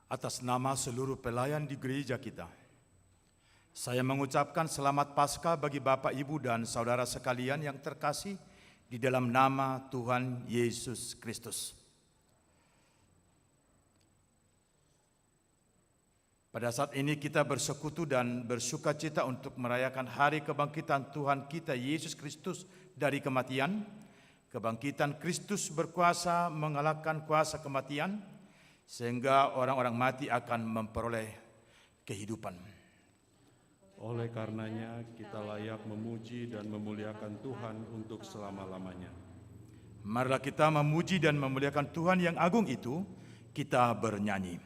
Atas nama seluruh pelayan di gereja kita, saya mengucapkan selamat Paskah bagi Bapak, Ibu, dan saudara sekalian yang terkasih di dalam nama Tuhan Yesus Kristus. Pada saat ini kita bersekutu dan bersukacita untuk merayakan hari kebangkitan Tuhan kita Yesus Kristus dari kematian. Kebangkitan Kristus berkuasa mengalahkan kuasa kematian, sehingga orang-orang mati akan memperoleh kehidupan. Oleh karenanya kita layak memuji dan memuliakan Tuhan untuk selama-lamanya. Marilah kita memuji dan memuliakan Tuhan yang agung itu, kita bernyanyi.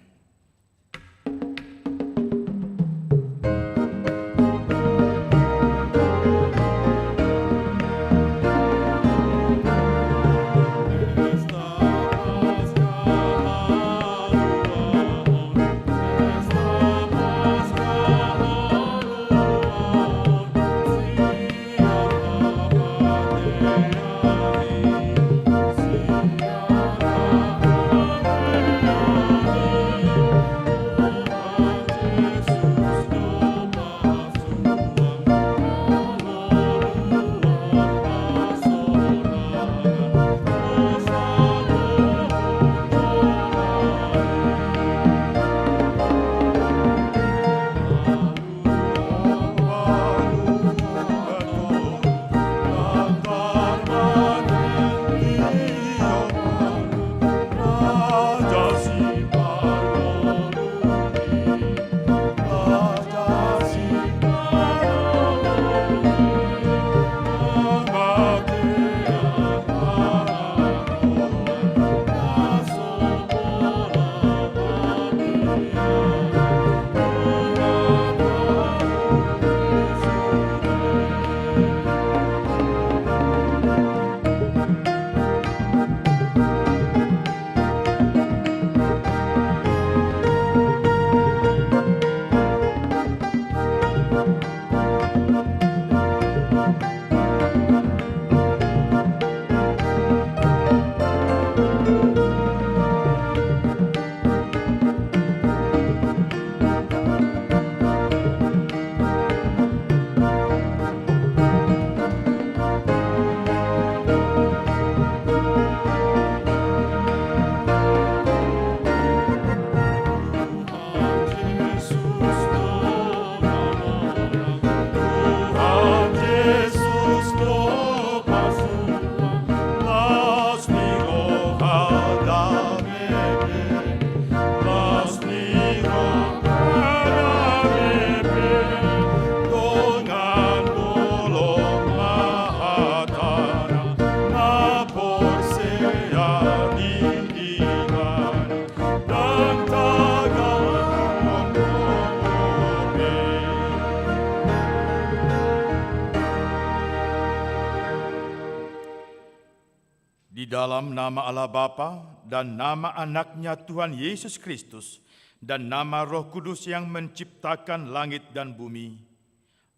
Di dalam nama Allah Bapa dan nama anaknya Tuhan Yesus Kristus dan nama Roh Kudus yang menciptakan langit dan bumi.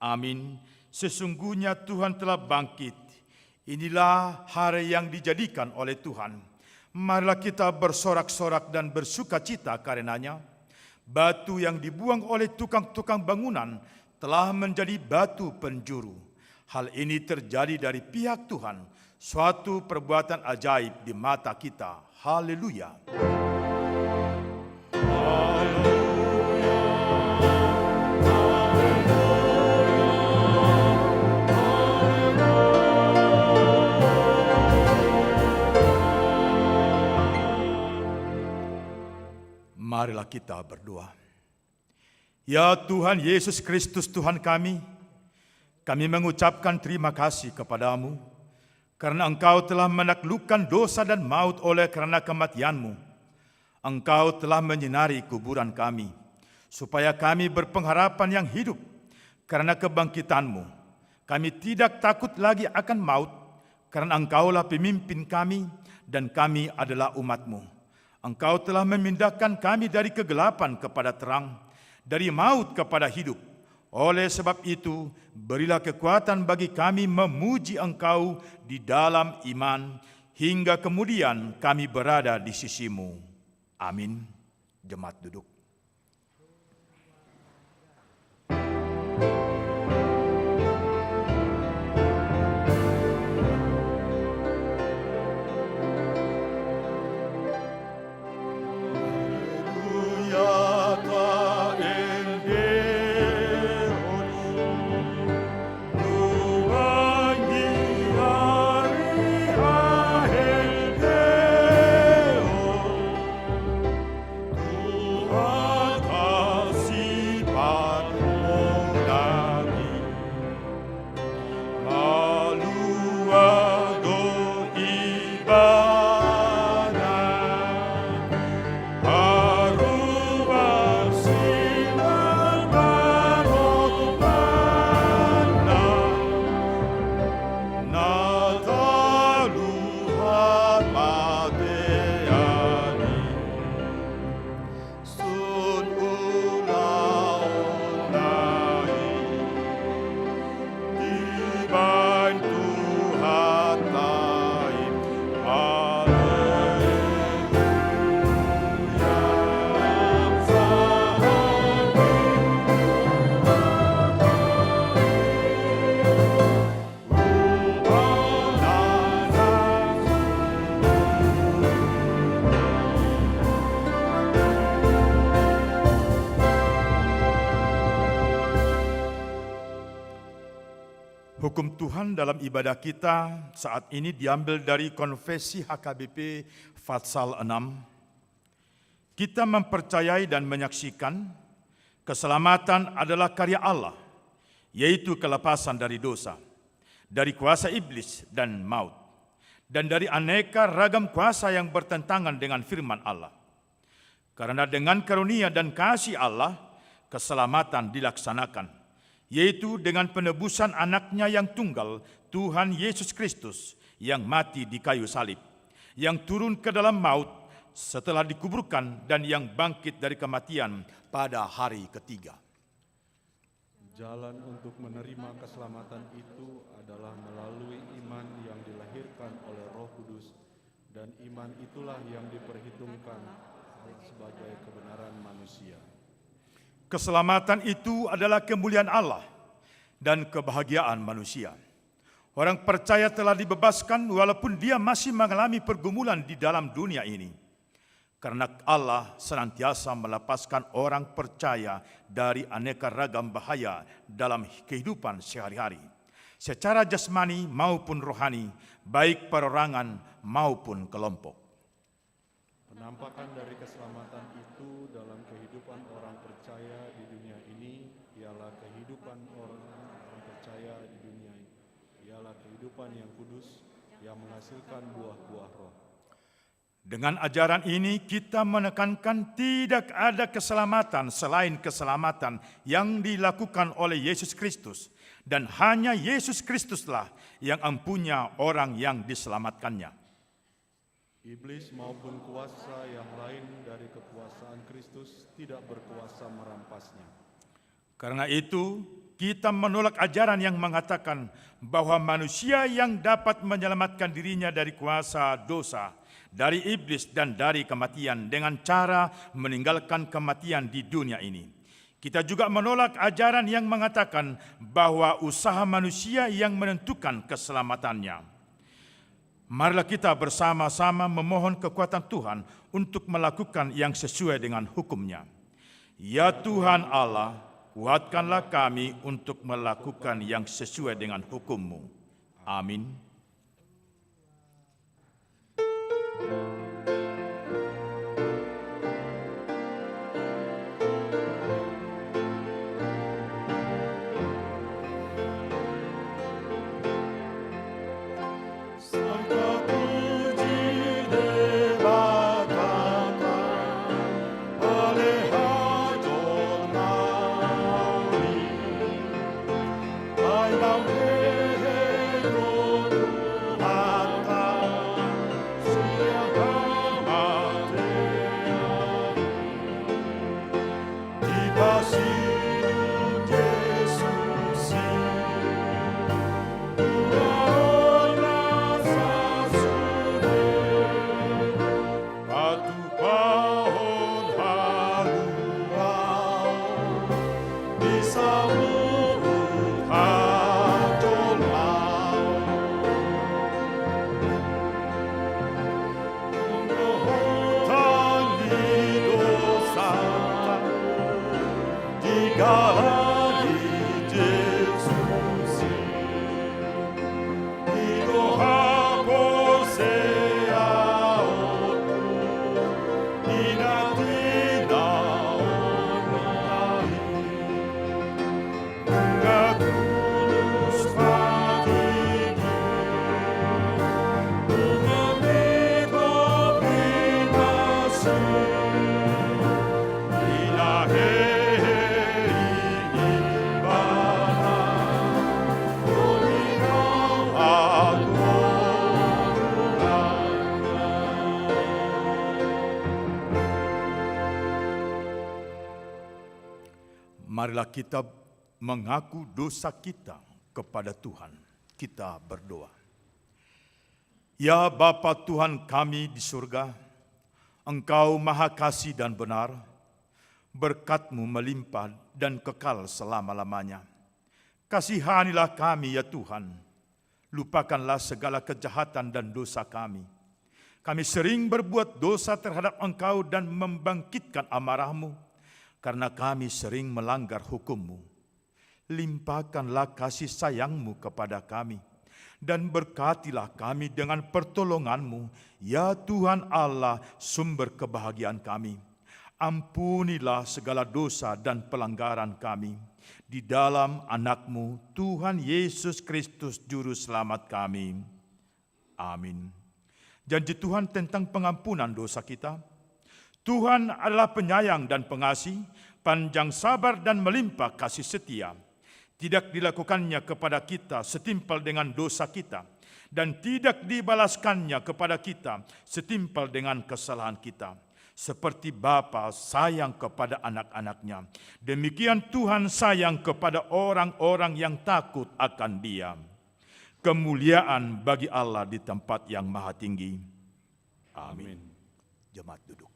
Amin. Sesungguhnya Tuhan telah bangkit. Inilah hari yang dijadikan oleh Tuhan. Marilah kita bersorak-sorak dan bersukacita karenanya. Batu yang dibuang oleh tukang-tukang bangunan telah menjadi batu penjuru. Hal ini terjadi dari pihak Tuhan, suatu perbuatan ajaib di mata kita. Haleluya. Marilah kita berdoa. Ya Tuhan Yesus Kristus Tuhan kami mengucapkan terima kasih kepadamu karena Engkau telah menaklukkan dosa dan maut oleh karena kematian-Mu. Engkau telah menyinari kuburan kami, supaya kami berpengharapan yang hidup karena kebangkitan-Mu. Kami tidak takut lagi akan maut, karena Engkaulah pemimpin kami dan kami adalah umat-Mu. Engkau telah memindahkan kami dari kegelapan kepada terang, dari maut kepada hidup. Oleh sebab itu, berilah kekuatan bagi kami memuji Engkau di dalam iman, hingga kemudian kami berada di sisi-Mu. Amin. Jemaat duduk. Hukum Tuhan dalam ibadah kita saat ini diambil dari Konfesi HKBP Fatsal 6. Kita mempercayai dan menyaksikan keselamatan adalah karya Allah, yaitu kelepasan dari dosa, dari kuasa iblis dan maut, dan dari aneka ragam kuasa yang bertentangan dengan firman Allah. Karena dengan karunia dan kasih Allah, keselamatan dilaksanakan, yaitu dengan penebusan anaknya yang tunggal, Tuhan Yesus Kristus, yang mati di kayu salib, yang turun ke dalam maut setelah dikuburkan, dan yang bangkit dari kematian pada hari ketiga. Jalan untuk menerima keselamatan itu adalah melalui iman yang dilahirkan oleh Roh Kudus, dan iman itulah yang diperhitungkan sebagai kebenaran manusia. Keselamatan itu adalah kemuliaan Allah dan kebahagiaan manusia. Orang percaya telah dibebaskan walaupun dia masih mengalami pergumulan di dalam dunia ini. Karena Allah senantiasa melepaskan orang percaya dari aneka ragam bahaya dalam kehidupan sehari-hari, secara jasmani maupun rohani, baik perorangan maupun kelompok. Penampakan dari keselamatan itu dalam kehidupan orang percaya di dunia ini ialah kehidupan orang percaya di dunia ini, ialah kehidupan yang kudus yang menghasilkan buah-buah roh. Dengan ajaran ini kita menekankan tidak ada keselamatan selain keselamatan yang dilakukan oleh Yesus Kristus, dan hanya Yesus Kristuslah yang empunya orang yang diselamatkannya. Iblis maupun kuasa yang lain dari kekuasaan Kristus tidak berkuasa merampasnya. Karena itu, kita menolak ajaran yang mengatakan bahwa manusia yang dapat menyelamatkan dirinya dari kuasa dosa, dari iblis dan dari kematian dengan cara meninggalkan kematian di dunia ini. Kita juga menolak ajaran yang mengatakan bahwa usaha manusia yang menentukan keselamatannya. Marilah kita bersama-sama memohon kekuatan Tuhan untuk melakukan yang sesuai dengan hukum-Nya. Ya Tuhan Allah, kuatkanlah kami untuk melakukan yang sesuai dengan hukum-Mu. Amin. Marilah kita mengaku dosa kita kepada Tuhan. Kita berdoa. Ya Bapa Tuhan kami di surga, Engkau Maha Kasih dan benar, berkat-Mu melimpah dan kekal selama-lamanya. Kasihanilah kami ya Tuhan, lupakanlah segala kejahatan dan dosa kami. Kami sering berbuat dosa terhadap Engkau dan membangkitkan amarah-Mu, karena kami sering melanggar hukum-Mu. limpahkanlah kasih sayang-Mu kepada kami, dan berkatilah kami dengan pertolongan-Mu, ya Tuhan Allah, sumber kebahagiaan kami. Ampunilah segala dosa dan pelanggaran kami, di dalam anak-Mu, Tuhan Yesus Kristus, Juru Selamat kami. Amin. Janji Tuhan tentang pengampunan dosa kita. Tuhan adalah penyayang dan pengasih, panjang sabar dan melimpah kasih setia. Tidak dilakukannya kepada kita setimpal dengan dosa kita, dan tidak dibalaskannya kepada kita setimpal dengan kesalahan kita. Seperti Bapa sayang kepada anak-anaknya, demikian Tuhan sayang kepada orang-orang yang takut akan Dia. Kemuliaan bagi Allah di tempat yang maha tinggi. Amin. Jemaat duduk.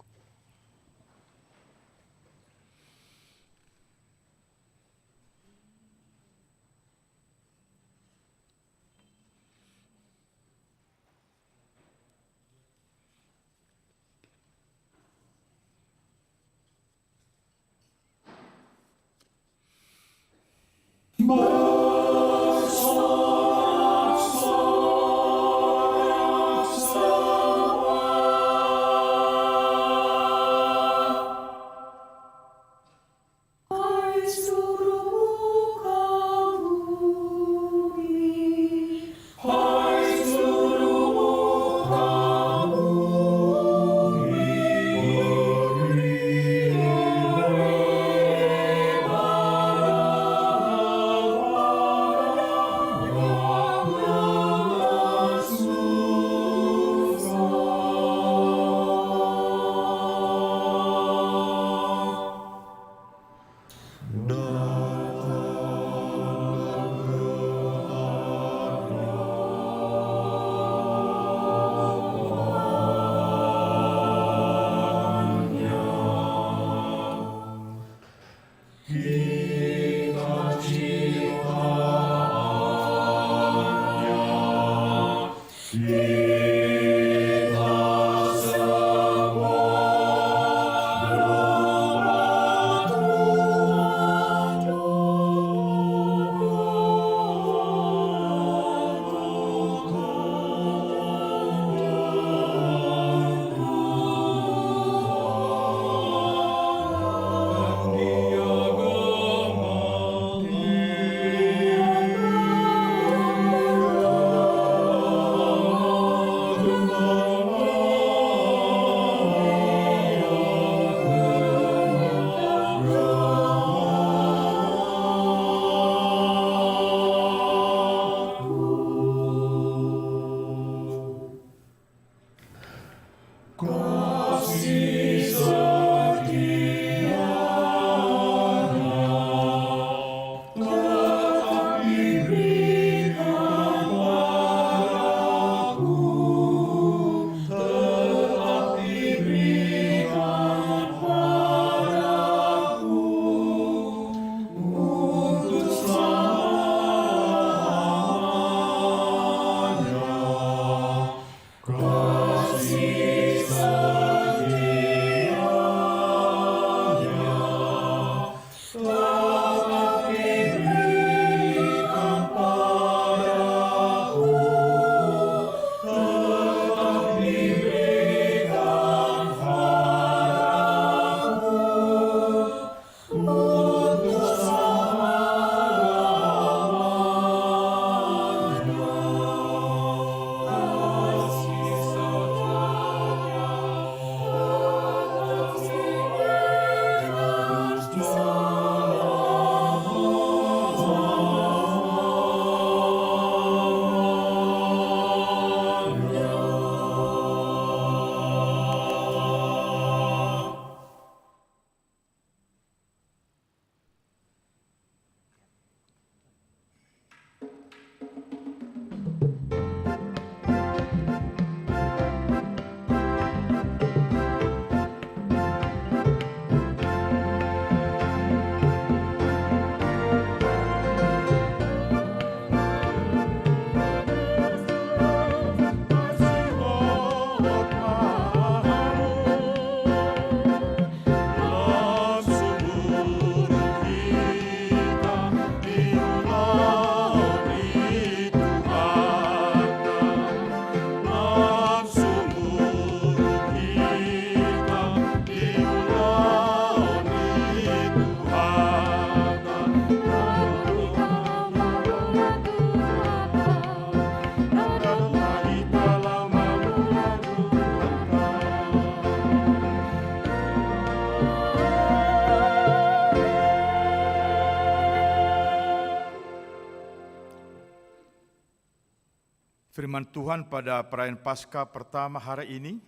Firman Tuhan pada perayaan Paskah pertama hari ini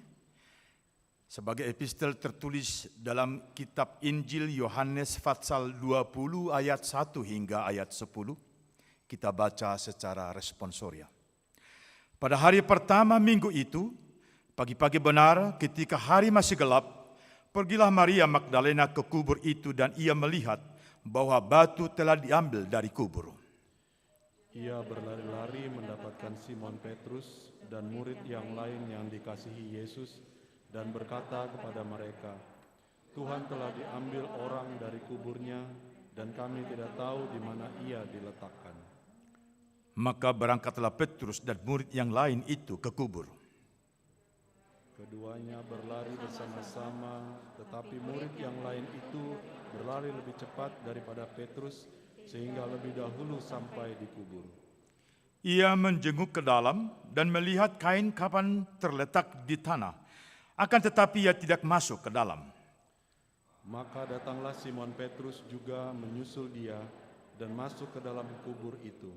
sebagai epistel tertulis dalam kitab Injil Yohanes pasal 20 ayat 1 hingga ayat 10. Kita baca secara responsoria. Pada hari pertama minggu itu, pagi-pagi benar ketika hari masih gelap, pergilah Maria Magdalena ke kubur itu dan ia melihat bahwa batu telah diambil dari kubur. Ia berlari-lari mendapatkan Simon Petrus dan murid yang lain yang dikasihi Yesus dan berkata kepada mereka, "Tuhan telah diambil orang dari kuburnya dan kami tidak tahu di mana ia diletakkan." Maka berangkatlah Petrus dan murid yang lain itu ke kubur. Keduanya berlari bersama-sama, tetapi murid yang lain itu berlari lebih cepat daripada Petrus sehingga lebih dahulu sampai di kubur. Ia menjenguk ke dalam dan melihat kain kapan terletak di tanah, akan tetapi ia tidak masuk ke dalam. Maka datanglah Simon Petrus juga menyusul dia dan masuk ke dalam kubur itu.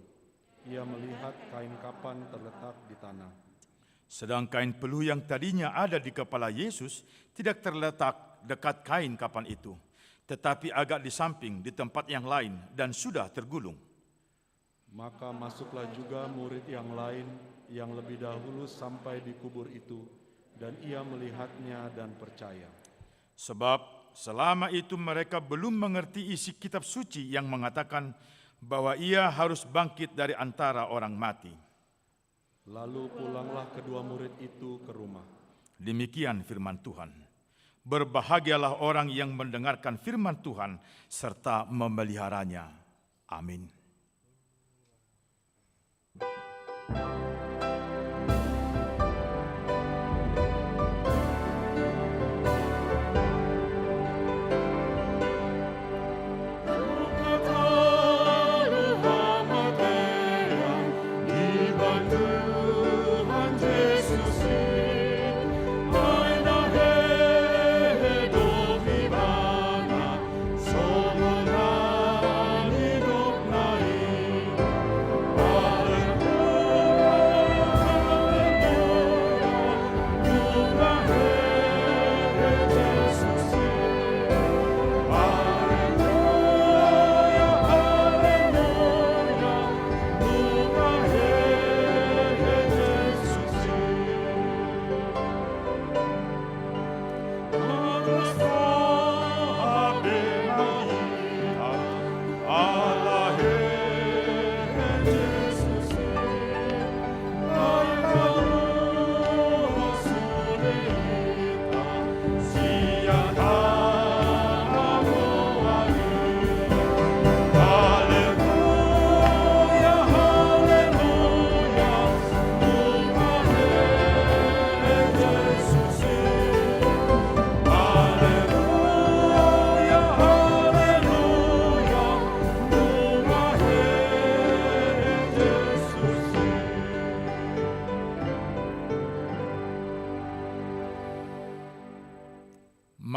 Ia melihat kain kapan terletak di tanah. Sedang kain peluh yang tadinya ada di kepala Yesus tidak terletak dekat kain kapan itu, tetapi agak di samping di tempat yang lain dan sudah tergulung. Maka masuklah juga murid yang lain yang lebih dahulu sampai di kubur itu, dan ia melihatnya dan percaya. Sebab selama itu mereka belum mengerti isi kitab suci yang mengatakan bahwa ia harus bangkit dari antara orang mati. Lalu pulanglah kedua murid itu ke rumah. Demikian firman Tuhan. Berbahagialah orang yang mendengarkan firman Tuhan serta memeliharanya. Amin.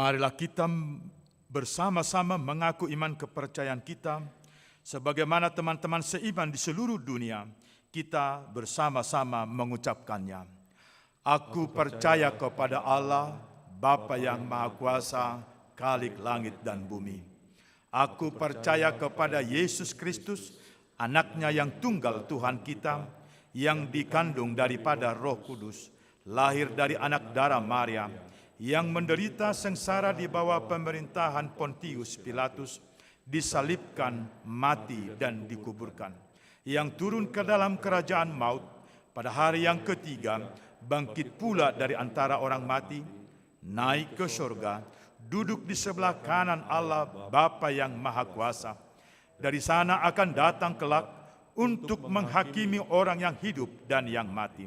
Marilah kita bersama-sama mengaku iman kepercayaan kita, sebagaimana teman-teman seiman di seluruh dunia, kita bersama-sama mengucapkannya. Aku percaya kepada Allah, Bapa yang Maha Kuasa, Khalik langit dan bumi. Aku percaya kepada Yesus Kristus, anaknya yang tunggal Tuhan kita, yang dikandung daripada Roh Kudus, lahir dari anak darah Maria, yang menderita sengsara di bawah pemerintahan Pontius Pilatus, disalibkan, mati, dan dikuburkan, yang turun ke dalam kerajaan maut, pada hari yang ketiga, bangkit pula dari antara orang mati, naik ke surga, duduk di sebelah kanan Allah Bapa yang Maha Kuasa. Dari sana akan datang kelak untuk menghakimi orang yang hidup dan yang mati.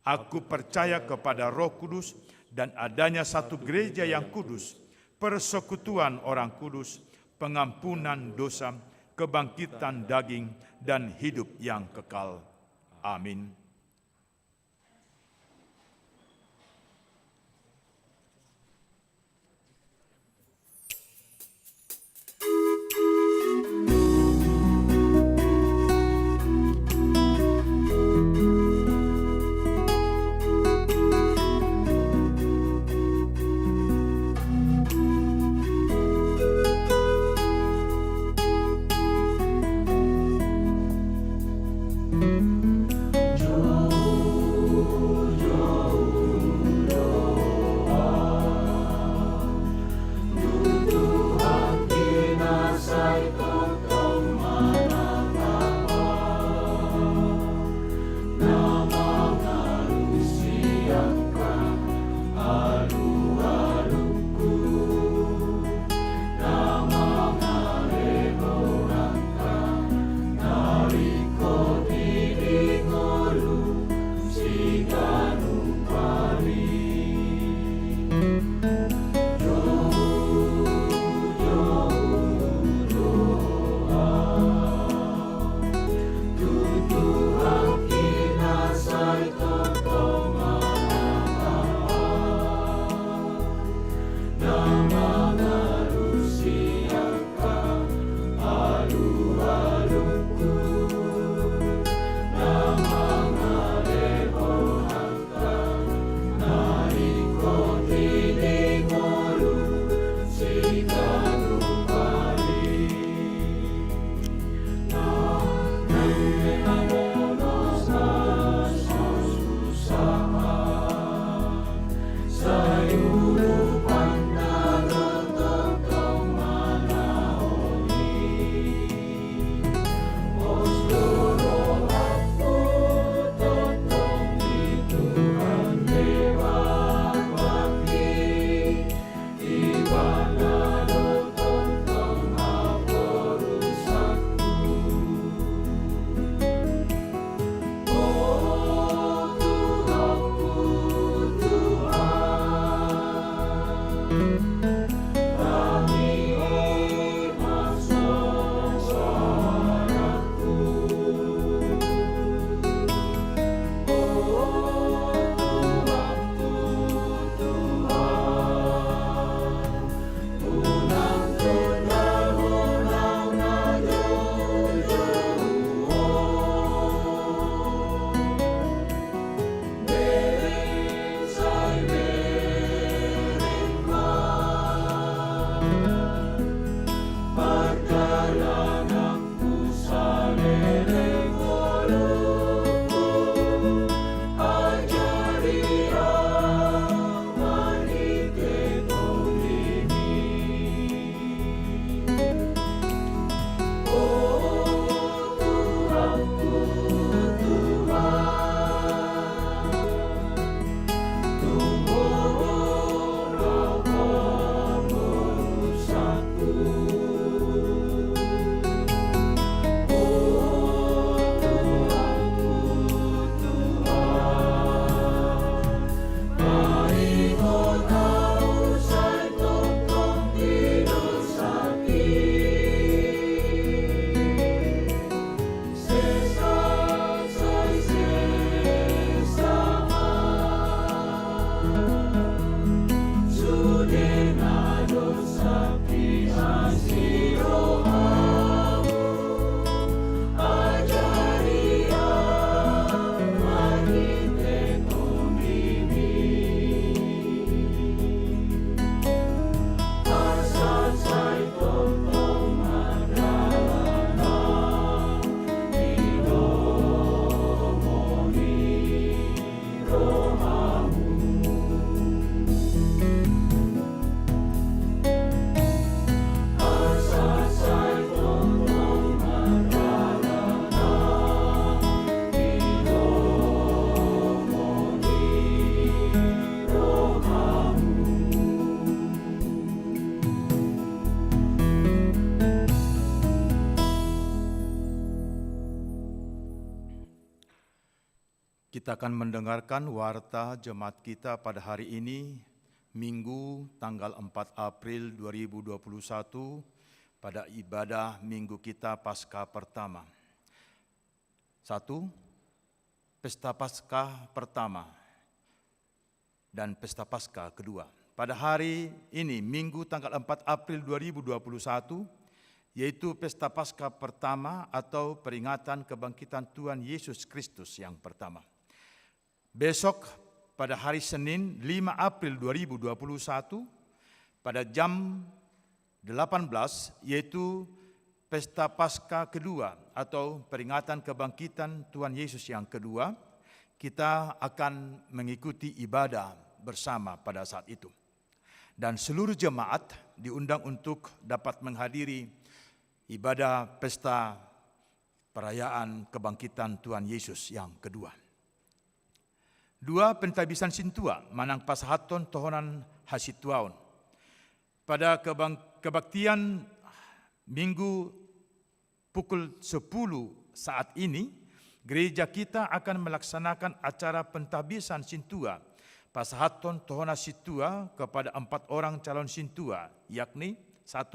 Aku percaya kepada Roh Kudus dan adanya satu gereja yang kudus, persekutuan orang kudus, pengampunan dosa, kebangkitan daging, dan hidup yang kekal. Amin. Kita akan mendengarkan warta jemaat kita pada hari ini, Minggu tanggal 4 April 2021, pada ibadah Minggu kita Paskah pertama. 1. Pesta Paskah pertama dan Pesta Paskah kedua. Pada hari ini, Minggu tanggal 4 April 2021, yaitu Pesta Paskah pertama atau peringatan kebangkitan Tuhan Yesus Kristus yang pertama. Besok pada hari Senin 5 April 2021 pada jam 18 yaitu Pesta Paskah kedua atau peringatan kebangkitan Tuhan Yesus yang kedua, kita akan mengikuti ibadah bersama pada saat itu. Dan seluruh jemaat diundang untuk dapat menghadiri ibadah pesta perayaan kebangkitan Tuhan Yesus yang kedua. 2. Pentabisan Sintua Manang Pasahaton Tohonan Hasituaon. Pada kebaktian Minggu pukul 10 saat ini, gereja kita akan melaksanakan acara pentabisan Sintua Pasahaton Tohona Situa kepada 4 orang calon Sintua, yakni 1.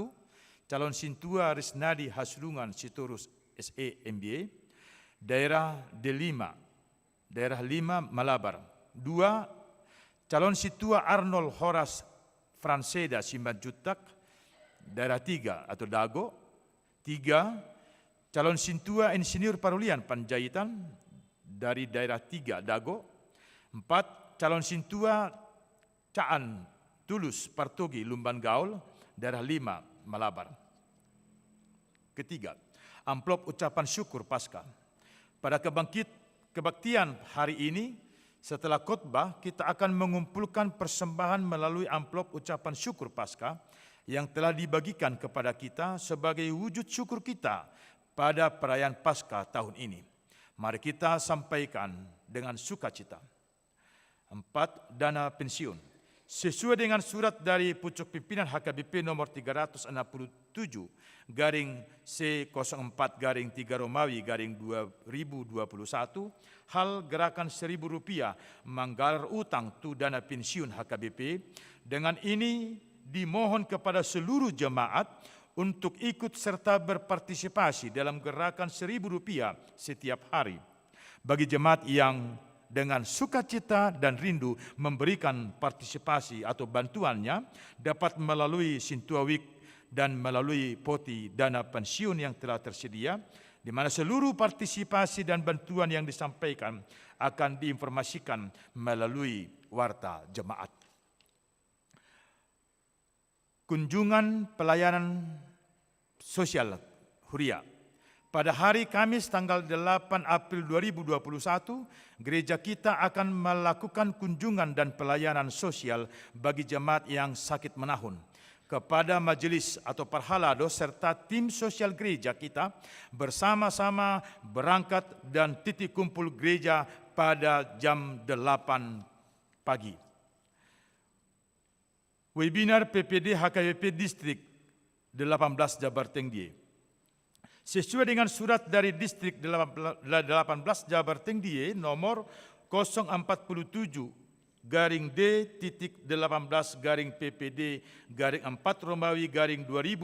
Calon Sintua Risnadi Haslungan Sitorus SE MBA, daerah D5, daerah 5 Malabar. 2. Calon Situa Arnold Horas Franseda Simbanjutak, daerah 3 atau Dago. 3. Calon Sintua Insinyur Parulian Panjaitan dari daerah 3 Dago. 4. Calon Sintua Caan Tulus Partogi Lumban Gaul, daerah 5 Malabar. Ketiga, amplop ucapan syukur Paskah. Pada kebaktian hari ini, setelah khotbah, kita akan mengumpulkan persembahan melalui amplop ucapan syukur Paskah yang telah dibagikan kepada kita sebagai wujud syukur kita pada perayaan Paskah tahun ini. Mari kita sampaikan dengan sukacita. 4. Dana pensiun. Sesuai dengan surat dari Pucuk Pimpinan HKBP nomor 367 garing C04 3 Romawi 2021, hal gerakan Rp1.000 menggalar utang tu dana pensiun HKBP. Dengan ini dimohon kepada seluruh jemaat untuk ikut serta berpartisipasi dalam gerakan Rp1.000 setiap hari. Bagi jemaat yang dengan sukacita dan rindu memberikan partisipasi atau bantuannya dapat melalui Sintua Week dan melalui poti dana pensiun yang telah tersedia, di mana seluruh partisipasi dan bantuan yang disampaikan akan diinformasikan melalui warta jemaat. Kunjungan pelayanan sosial Huria. Pada hari Kamis tanggal 8 April 2021, gereja kita akan melakukan kunjungan dan pelayanan sosial bagi jemaat yang sakit menahun. Kepada majelis atau parhalado serta tim sosial gereja kita bersama-sama berangkat dan titik kumpul gereja pada jam 8 pagi. Webinar PPD HKBP Distrik 18 Jabar Tengdie. Sesuai dengan surat dari Distrik 18 Jabar Tengdie nomor 047-D-18-PPD-4 Romawi 2021,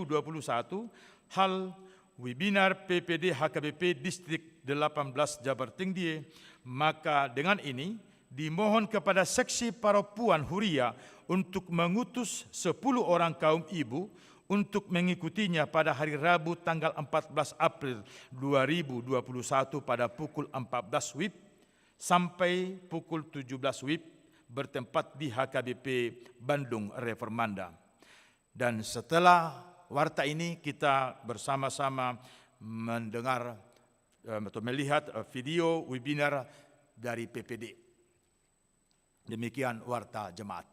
hal webinar PPD HKBP Distrik 18 Jabar Tengdie, maka dengan ini dimohon kepada seksi para puan Huria untuk mengutus 10 orang kaum ibu untuk mengikutinya pada hari Rabu tanggal 14 April 2021 pada pukul 14 WIB sampai pukul 17 WIB bertempat di HKBP Bandung Reformanda. Dan setelah warta ini kita bersama-sama mendengar atau melihat video webinar dari PPD. Demikian warta jemaat.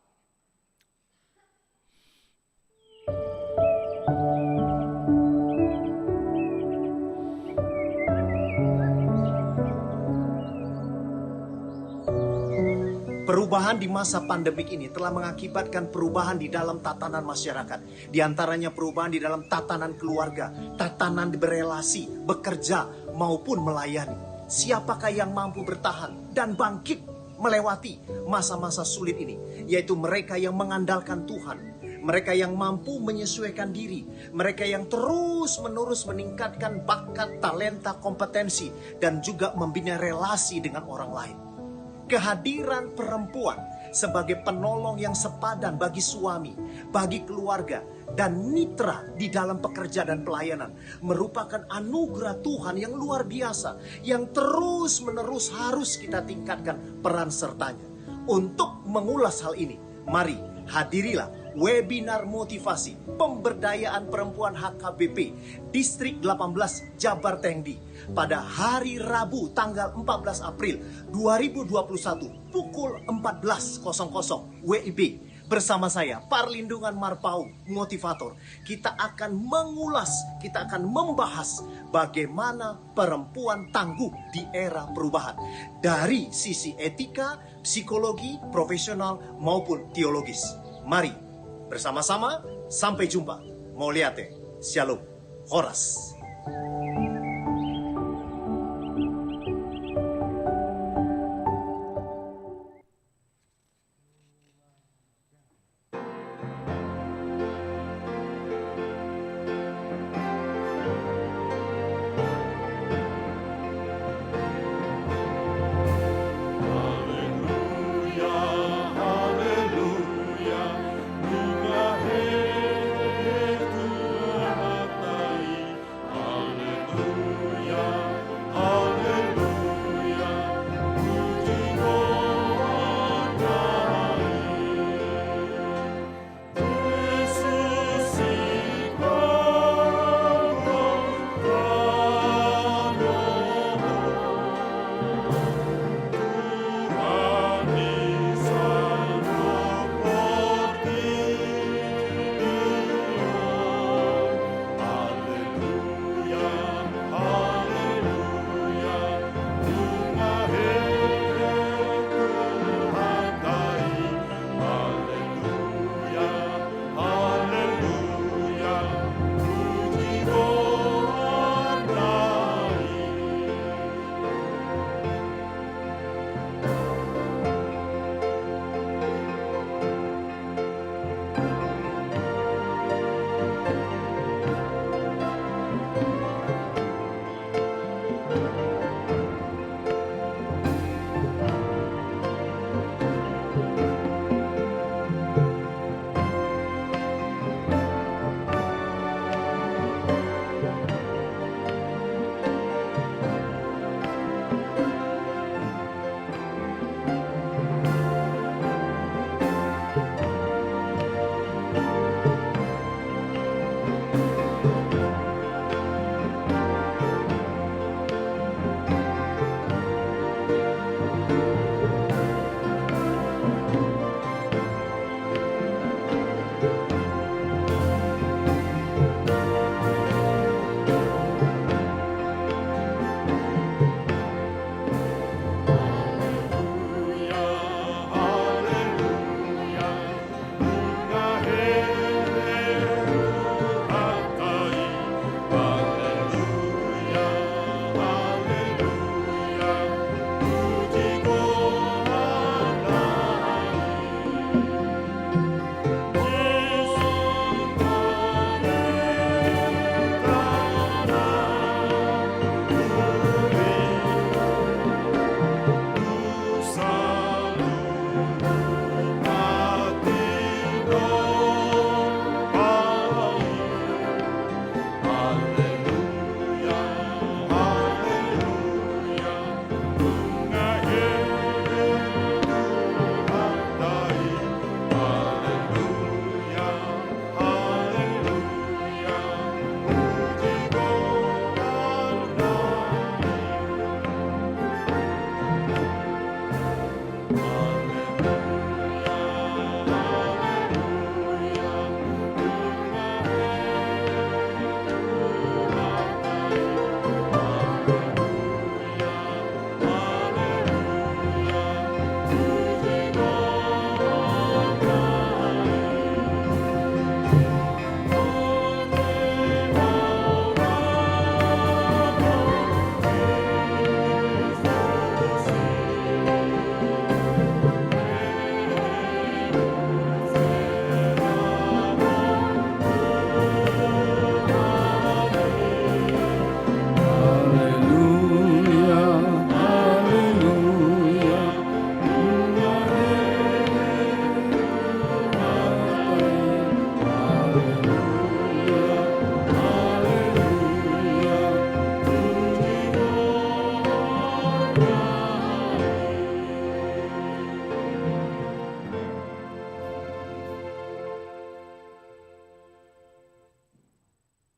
Perubahan di masa pandemik ini telah mengakibatkan perubahan di dalam tatanan masyarakat. Di antaranya perubahan di dalam tatanan keluarga, tatanan berelasi, bekerja, maupun melayani. siapakah yang mampu bertahan dan bangkit melewati masa-masa sulit ini? Yaitu mereka yang mengandalkan Tuhan, mereka yang mampu menyesuaikan diri, mereka yang terus-menerus meningkatkan bakat, talenta, kompetensi, dan juga membina relasi dengan orang lain. Kehadiran perempuan sebagai penolong yang sepadan bagi suami, bagi keluarga, dan mitra di dalam pekerjaan dan pelayanan merupakan anugerah Tuhan yang luar biasa, yang terus-menerus harus kita tingkatkan peran sertanya. Untuk mengulas hal ini, mari hadirilah webinar motivasi pemberdayaan perempuan HKBP Distrik 18 Jabar Tengdi pada hari Rabu tanggal 14 April 2021 pukul 14.00 WIB. Bersama saya, Parlindungan Marpau, motivator. Kita akan mengulas, kita akan membahas bagaimana perempuan tangguh di era perubahan. Dari sisi etika, psikologi, profesional, maupun teologis. Mari, bersama-sama, sampai jumpa. Moliate, Shalom, Horas. Haleluya,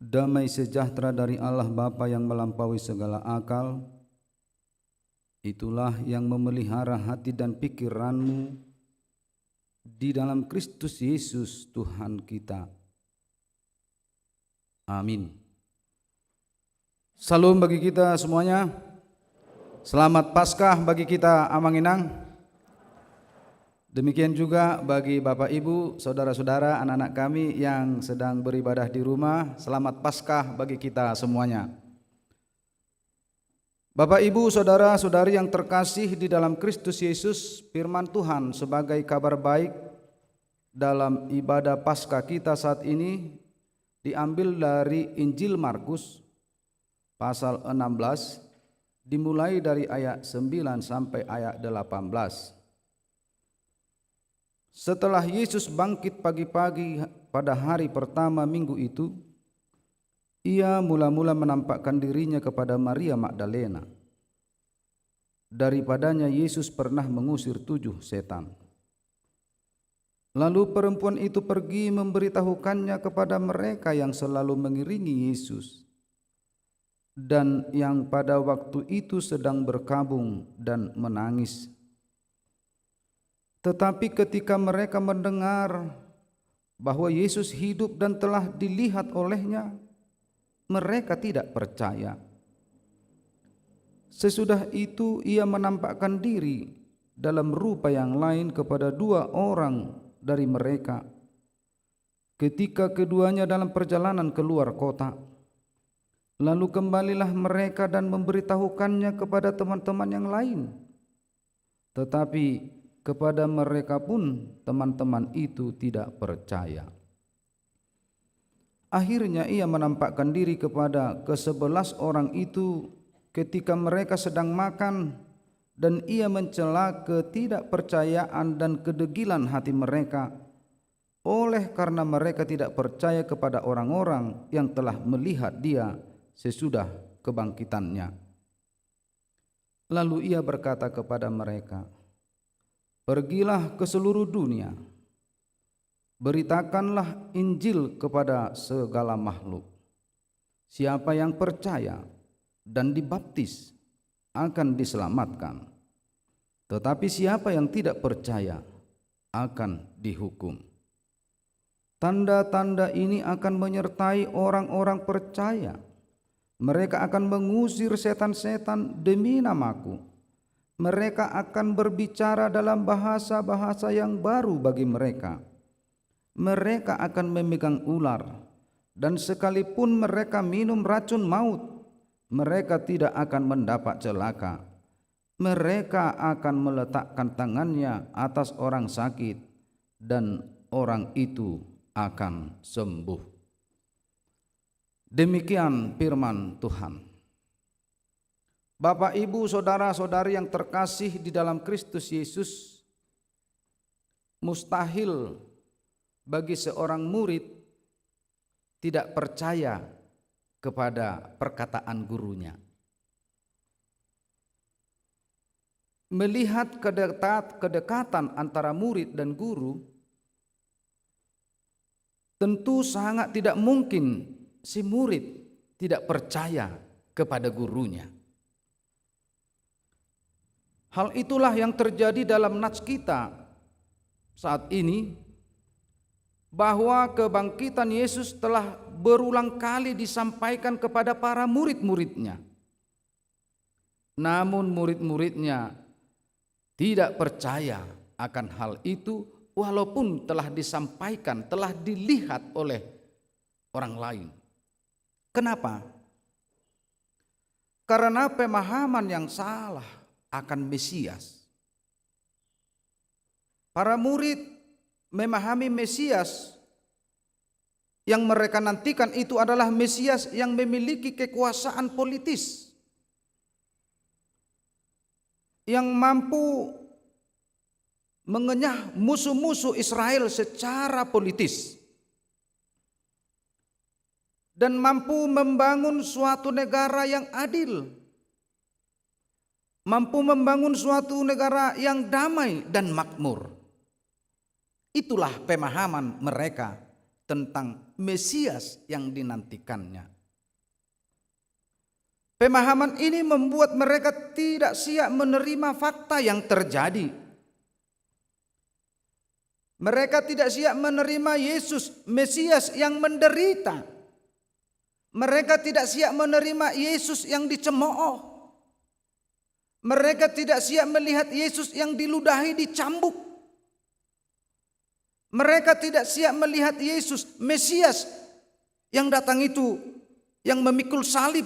damai sejahtera dari Allah Bapa yang melampaui segala akal, itulah yang memelihara hati dan pikiranmu di dalam Kristus Yesus Tuhan kita. Amin. Salam bagi kita semuanya. Selamat Paskah bagi kita Amanginang. Demikian juga bagi Bapak Ibu, saudara-saudara, anak-anak kami yang sedang beribadah di rumah. Selamat Paskah bagi kita semuanya. Bapak Ibu, saudara-saudari yang terkasih di dalam Kristus Yesus, firman Tuhan sebagai kabar baik dalam ibadah Paskah kita saat ini diambil dari Injil Markus pasal 16, dimulai dari ayat 9 sampai ayat 18. Setelah Yesus bangkit pagi-pagi pada hari pertama minggu itu, ia mula-mula menampakkan dirinya kepada Maria Magdalena. Daripadanya Yesus pernah mengusir 7 setan. Lalu perempuan itu pergi memberitahukannya kepada mereka yang selalu mengiringi Yesus dan yang pada waktu itu sedang berkabung dan menangis. Tetapi ketika mereka mendengar bahwa Yesus hidup dan telah dilihat olehnya, mereka tidak percaya. Sesudah itu ia menampakkan diri dalam rupa yang lain kepada 2 orang dari mereka ketika keduanya dalam perjalanan keluar kota. Lalu kembalilah mereka dan memberitahukannya kepada teman-teman yang lain. Tetapi kepada mereka pun teman-teman itu tidak percaya. Akhirnya ia menampakkan diri kepada ke-11 orang itu ketika mereka sedang makan, dan ia mencela ketidakpercayaan dan kedegilan hati mereka oleh karena mereka tidak percaya kepada orang-orang yang telah melihat dia sesudah kebangkitannya. Lalu ia berkata kepada mereka, "Pergilah ke seluruh dunia, beritakanlah Injil kepada segala makhluk. Siapa yang percaya dan dibaptis akan diselamatkan, tetapi siapa yang tidak percaya akan dihukum. Tanda-tanda ini akan menyertai orang-orang percaya. Mereka akan mengusir setan-setan demi namaku. Mereka akan berbicara dalam bahasa-bahasa yang baru bagi mereka. Mereka akan memegang ular, dan sekalipun mereka minum racun maut, mereka tidak akan mendapat celaka. Mereka akan meletakkan tangannya atas orang sakit, dan orang itu akan sembuh." Demikian firman Tuhan. Bapak, Ibu, saudara-saudari yang terkasih di dalam Kristus Yesus, mustahil bagi seorang murid tidak percaya kepada perkataan gurunya. Melihat kedekatan antara murid dan guru, tentu sangat tidak mungkin si murid tidak percaya kepada gurunya. Hal itulah yang terjadi dalam nats kita saat ini, bahwa kebangkitan Yesus telah berulang kali disampaikan kepada para murid-muridnya. Namun murid-muridnya tidak percaya akan hal itu, walaupun telah disampaikan, telah dilihat oleh orang lain. Kenapa? Karena pemahaman yang salah akan Mesias. Para murid memahami Mesias yang mereka nantikan itu adalah Mesias yang memiliki kekuasaan politis, yang mampu mengenyah musuh-musuh Israel secara politis, dan mampu membangun suatu negara yang adil, mampu membangun suatu negara yang damai dan makmur. Itulah pemahaman mereka tentang Mesias yang dinantikannya. Pemahaman ini membuat mereka tidak siap menerima fakta yang terjadi. Mereka tidak siap menerima Yesus, Mesias yang menderita. Mereka tidak siap menerima Yesus yang dicemooh. Mereka tidak siap melihat Yesus yang diludahi, dicambuk. Mereka tidak siap melihat Yesus, Mesias yang datang itu, yang memikul salib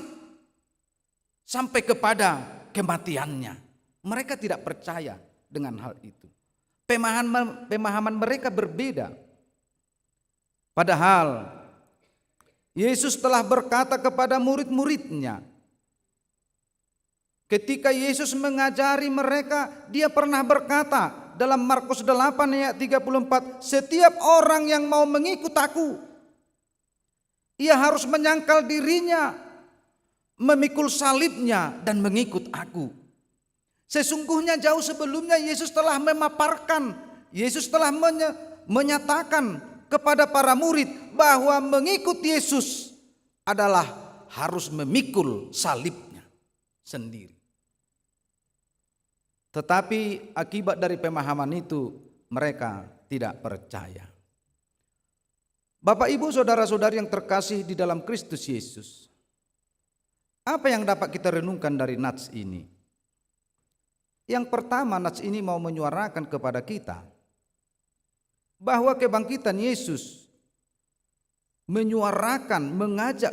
sampai kepada kematiannya. Mereka tidak percaya dengan hal itu. Pemahaman mereka berbeda. Padahal Yesus telah berkata kepada murid-muridnya, ketika Yesus mengajari mereka, dia pernah berkata dalam Markus 8 ayat 34, setiap orang yang mau mengikut aku, ia harus menyangkal dirinya, memikul salibnya dan mengikut aku. Sesungguhnya jauh sebelumnya Yesus telah memaparkan, Yesus telah menyatakan kepada para murid bahwa mengikut Yesus adalah harus memikul salibnya sendiri. Tetapi akibat dari pemahaman itu mereka tidak percaya. Bapak, Ibu, saudara-saudari yang terkasih di dalam Kristus Yesus, apa yang dapat kita renungkan dari nats ini? Yang pertama, nats ini mau menyuarakan kepada kita bahwa kebangkitan Yesus menyuarakan, mengajak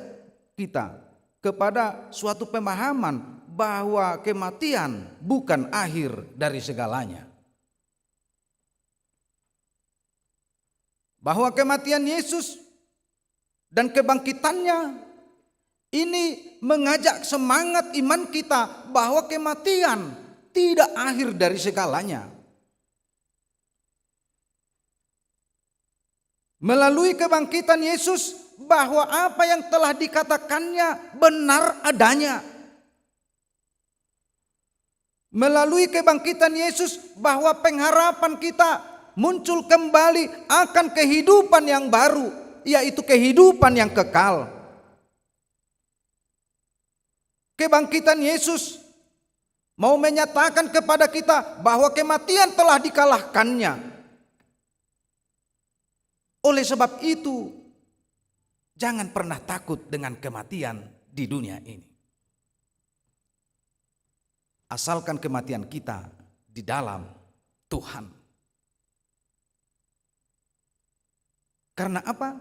kita kepada suatu pemahaman bahwa kematian bukan akhir dari segalanya. Bahwa kematian Yesus dan kebangkitannya ini mengajak semangat iman kita bahwa kematian tidak akhir dari segalanya. Melalui kebangkitan Yesus, bahwa apa yang telah dikatakannya benar adanya. Melalui kebangkitan Yesus, bahwa pengharapan kita muncul kembali akan kehidupan yang baru, yaitu kehidupan yang kekal. Kebangkitan Yesus mau menyatakan kepada kita bahwa kematian telah dikalahkannya. Oleh sebab itu, jangan pernah takut dengan kematian di dunia ini. Asalkan kematian kita di dalam Tuhan. Karena apa?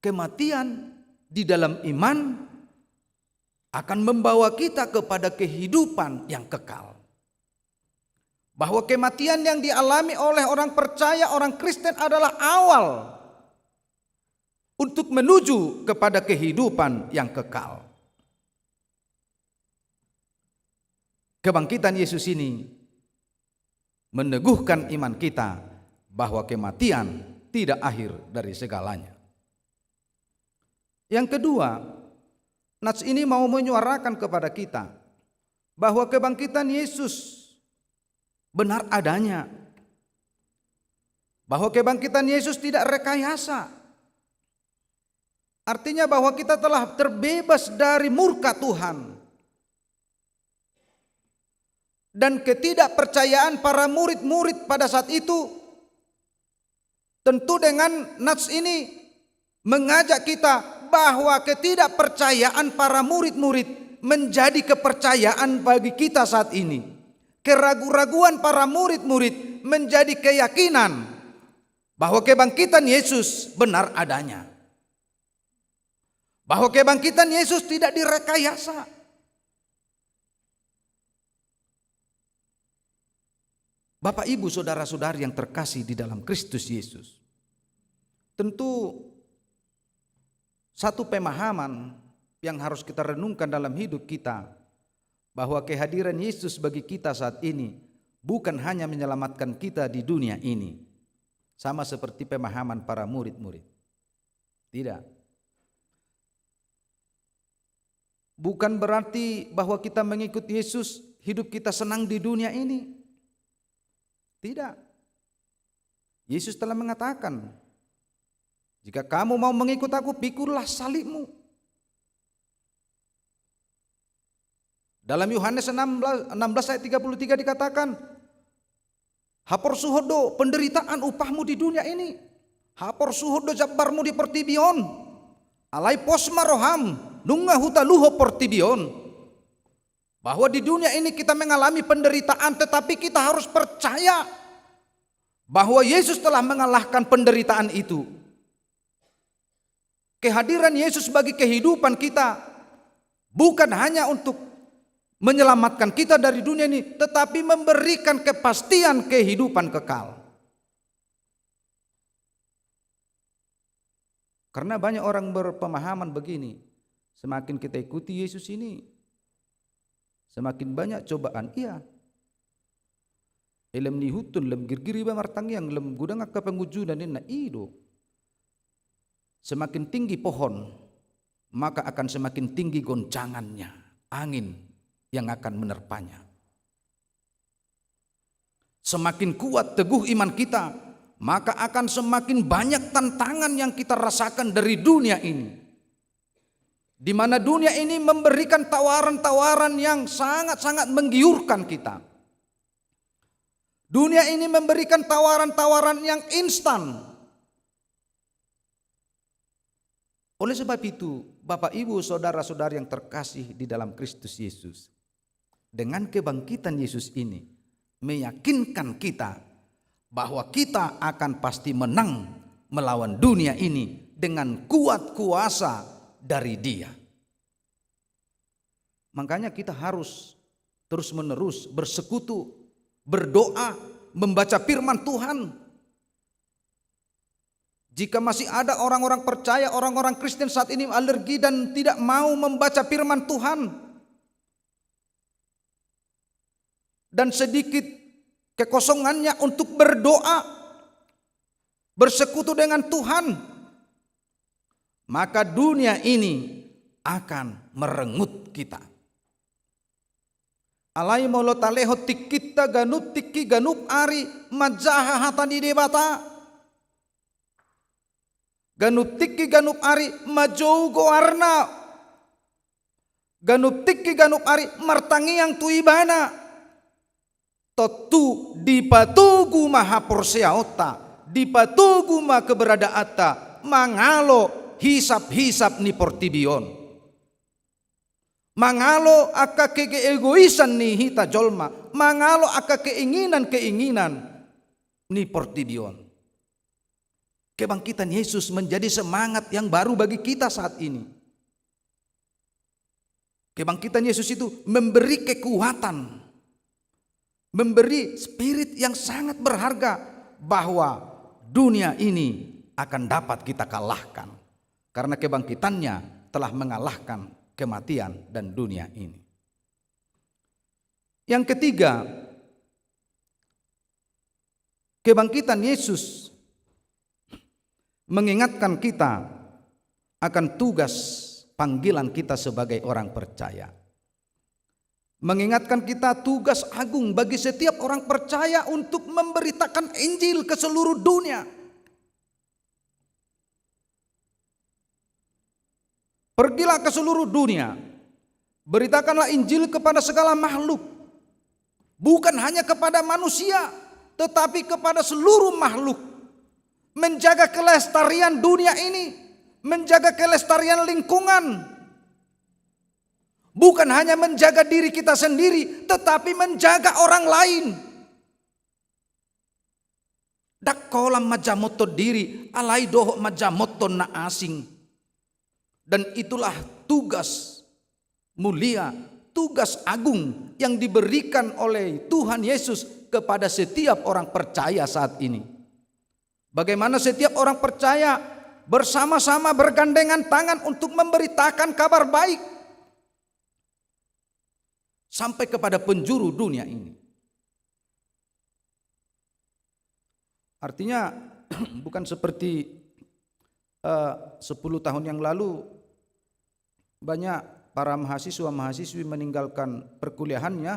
Kematian di dalam iman akan membawa kita kepada kehidupan yang kekal. Bahwa kematian yang dialami oleh orang percaya, orang Kristen adalah awal untuk menuju kepada kehidupan yang kekal. Kebangkitan Yesus ini meneguhkan iman kita bahwa kematian tidak akhir dari segalanya. Yang kedua, nats ini mau menyuarakan kepada kita bahwa kebangkitan Yesus benar adanya. Bahwa kebangkitan Yesus tidak rekayasa. Artinya bahwa kita telah terbebas dari murka Tuhan. Dan ketidakpercayaan para murid-murid pada saat itu, tentu dengan nats ini mengajak kita bahwa ketidakpercayaan para murid-murid menjadi kepercayaan bagi kita saat ini. Keraguan-raguan para murid-murid menjadi keyakinan bahwa kebangkitan Yesus benar adanya. Bahwa kebangkitan Yesus tidak direkayasa. Bapak, Ibu, saudara-saudari yang terkasih di dalam Kristus Yesus, tentu satu pemahaman yang harus kita renungkan dalam hidup kita, bahwa kehadiran Yesus bagi kita saat ini bukan hanya menyelamatkan kita di dunia ini, sama seperti pemahaman para murid-murid. Tidak. Bukan berarti bahwa kita mengikut Yesus, hidup kita senang di dunia ini. Tidak. Yesus telah mengatakan Jika kamu mau mengikut aku, pikullah salibmu. Dalam Yohanes 16 ayat 33 dikatakan, hapor suhodo penderitaan upahmu di dunia ini. Hapor suhodo jabarmu di pertibion. Alai posma roham nunga huta luho pertibion. Bahwa di dunia ini kita mengalami penderitaan, tetapi kita harus percaya bahwa Yesus telah mengalahkan penderitaan itu. Kehadiran Yesus bagi kehidupan kita bukan hanya untuk menyelamatkan kita dari dunia ini, tetapi memberikan kepastian kehidupan kekal. Karena banyak orang berpemahaman begini, semakin kita ikuti Yesus ini, semakin banyak cobaan. Iya. Elem nihutun lem girgiri ba martangyang lem gudang akka pengujudan na ido. Semakin tinggi pohon, maka akan semakin tinggi goncangannya, angin yang akan menerpanya. Semakin kuat teguh iman kita, maka akan semakin banyak tantangan yang kita rasakan dari dunia ini. Di mana dunia ini memberikan tawaran-tawaran yang sangat-sangat menggiurkan kita. Dunia ini memberikan tawaran-tawaran yang instan. Oleh sebab itu, Bapak Ibu saudara-saudara yang terkasih di dalam Kristus Yesus, dengan kebangkitan Yesus ini meyakinkan kita bahwa kita akan pasti menang melawan dunia ini dengan kuat kuasa dari Dia. Makanya kita harus terus-menerus bersekutu, berdoa, membaca firman Tuhan. Jika masih ada orang-orang percaya, orang-orang Kristen saat ini alergi dan tidak mau membaca firman Tuhan, dan sedikit kekosongannya untuk berdoa, bersekutu dengan Tuhan, maka dunia ini akan merenggut kita. Alai molo taleho tikita ganup tiki ganup ari majaha hatani debata. Ganup tiki ganup ari majou goarna. Ganup tiki ganup ari martangi yang tuibana. Totu dipatugu maha porseaota. Dipatugu ma keberadaata. Mangalo hisap-hisap ni portibion. Mangalo aka keegoisan ni hita jolma. Mangalo aka keinginan-keinginan ni portibion. Kebangkitan Yesus menjadi semangat yang baru bagi kita saat ini. Kebangkitan Yesus itu memberi kekuatan, memberi spirit yang sangat berharga bahwa dunia ini akan dapat kita kalahkan. Karena kebangkitannya telah mengalahkan kematian dan dunia ini. Yang ketiga, kebangkitan Yesus mengingatkan kita akan tugas panggilan kita sebagai orang percaya. Mengingatkan kita tugas agung bagi setiap orang percaya untuk memberitakan Injil ke seluruh dunia. Pergilah ke seluruh dunia, beritakanlah Injil kepada segala makhluk. Bukan hanya kepada manusia, tetapi kepada seluruh makhluk. Menjaga kelestarian dunia ini, menjaga kelestarian lingkungan. Bukan hanya menjaga diri kita sendiri, tetapi menjaga orang lain. Dak kolam majamoto diri, alai doho majamoto na asing. Dan itulah tugas mulia, tugas agung yang diberikan oleh Tuhan Yesus kepada setiap orang percaya saat ini. Bagaimana setiap orang percaya bersama-sama bergandengan tangan untuk memberitakan kabar baik sampai kepada penjuru dunia ini. Artinya bukan seperti 10 tahun yang lalu banyak para mahasiswa-mahasiswi meninggalkan perkuliahannya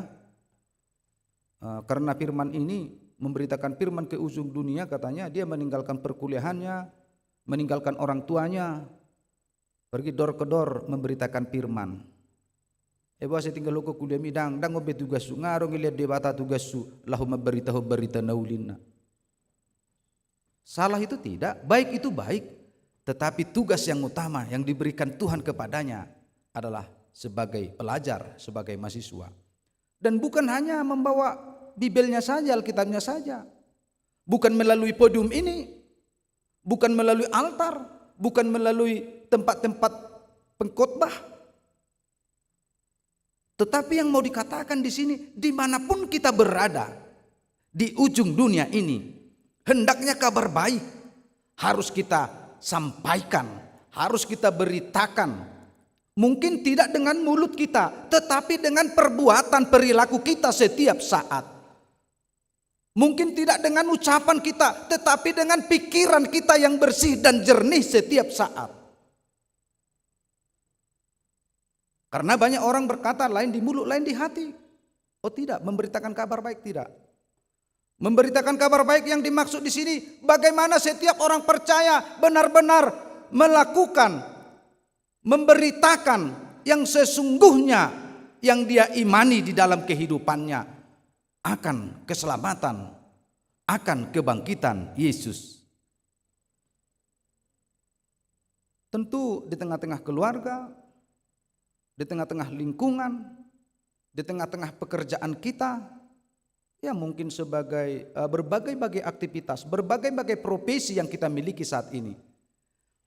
karena firman ini, memberitakan firman ke ujung dunia. Katanya dia meninggalkan perkuliahannya, meninggalkan orang tuanya, pergi door ke door memberitakan firman. Saya tinggal ke kuliah midang, dan ngobe tugas su, ngarong lihat debata tugas su, lahu memberitahu berita naulina. Salah itu tidak, baik itu baik, tetapi tugas yang utama yang diberikan Tuhan kepadanya adalah sebagai pelajar, sebagai mahasiswa. Dan bukan hanya membawa Bibelnya saja, Alkitabnya saja. Bukan melalui podium ini, bukan melalui altar, bukan melalui tempat-tempat pengkhotbah. Tetapi yang mau dikatakan di sini, dimanapun kita berada, di ujung dunia ini, hendaknya kabar baik harus kita sampaikan, harus kita beritakan. Mungkin tidak dengan mulut kita, tetapi dengan perbuatan perilaku kita setiap saat. Mungkin tidak dengan ucapan kita, tetapi dengan pikiran kita yang bersih dan jernih setiap saat. Karena banyak orang berkata lain di mulut, lain di hati. Oh tidak, memberitakan kabar baik tidak. Memberitakan kabar baik yang dimaksud di sini, bagaimana setiap orang percaya benar-benar melakukan, memberitakan yang sesungguhnya yang dia imani di dalam kehidupannya akan keselamatan, akan kebangkitan Yesus. Tentu di tengah-tengah keluarga, di tengah-tengah lingkungan, di tengah-tengah pekerjaan kita, ya mungkin sebagai berbagai-bagai aktivitas, berbagai-bagai profesi yang kita miliki saat ini.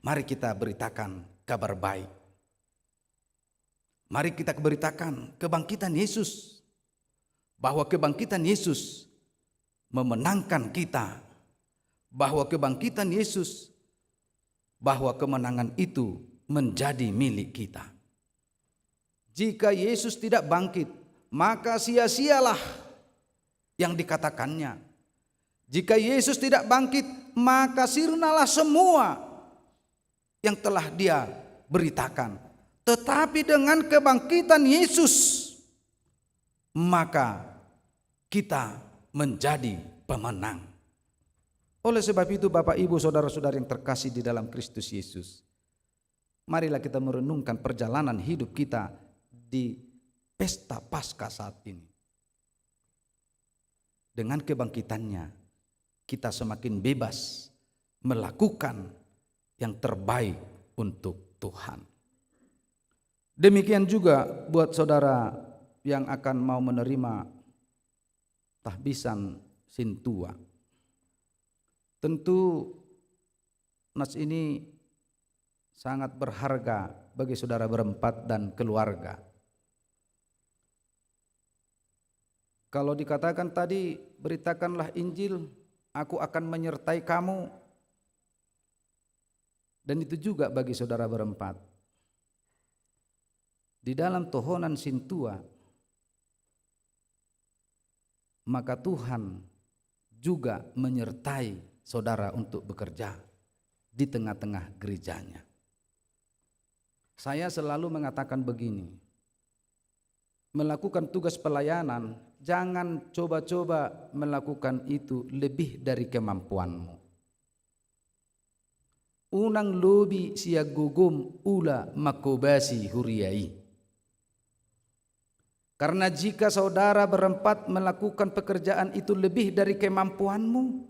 Mari kita beritakan kabar baik. Mari kita beritakan kebangkitan Yesus. Bahwa kebangkitan Yesus memenangkan kita. Bahwa kebangkitan Yesus, bahwa kemenangan itu menjadi milik kita. Jika Yesus tidak bangkit, maka sia-sialah yang dikatakannya. Jika Yesus tidak bangkit, maka sirnalah semua yang telah dia beritakan. Tetapi dengan kebangkitan Yesus, maka kita menjadi pemenang. Oleh sebab itu Bapak Ibu Saudara-saudara yang terkasih di dalam Kristus Yesus, marilah kita merenungkan perjalanan hidup kita di pesta Paskah saat ini. Dengan kebangkitannya, kita semakin bebas melakukan yang terbaik untuk Tuhan. Demikian juga buat saudara yang akan mau menerima tahbisan sintua. Tentu nas ini sangat berharga bagi saudara berempat dan keluarga. Kalau dikatakan tadi, beritakanlah Injil, aku akan menyertai kamu. Dan itu juga bagi saudara berempat. Di dalam tohonan sintua, maka Tuhan juga menyertai saudara untuk bekerja di tengah-tengah gerejanya. Saya selalu mengatakan begini, melakukan tugas pelayanan, jangan coba-coba melakukan itu lebih dari kemampuanmu. Unang lobi siagugum ula makobasi huriai. Karena jika saudara berempat melakukan pekerjaan itu lebih dari kemampuanmu,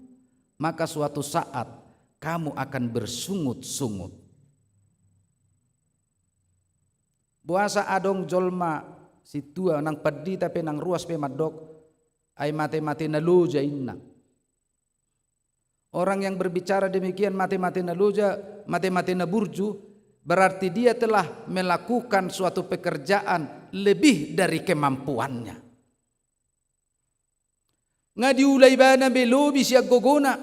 maka suatu saat kamu akan bersungut-sungut. Buasa adong jolma situa nang padi tapi nang ruas pe madok ay mate-mate na loja inna. Orang yang berbicara demikian mate-mate na loja, mate-mate na burju, berarti dia telah melakukan suatu pekerjaan lebih dari kemampuannya. Ngadiulay ba na belobi siya gogona.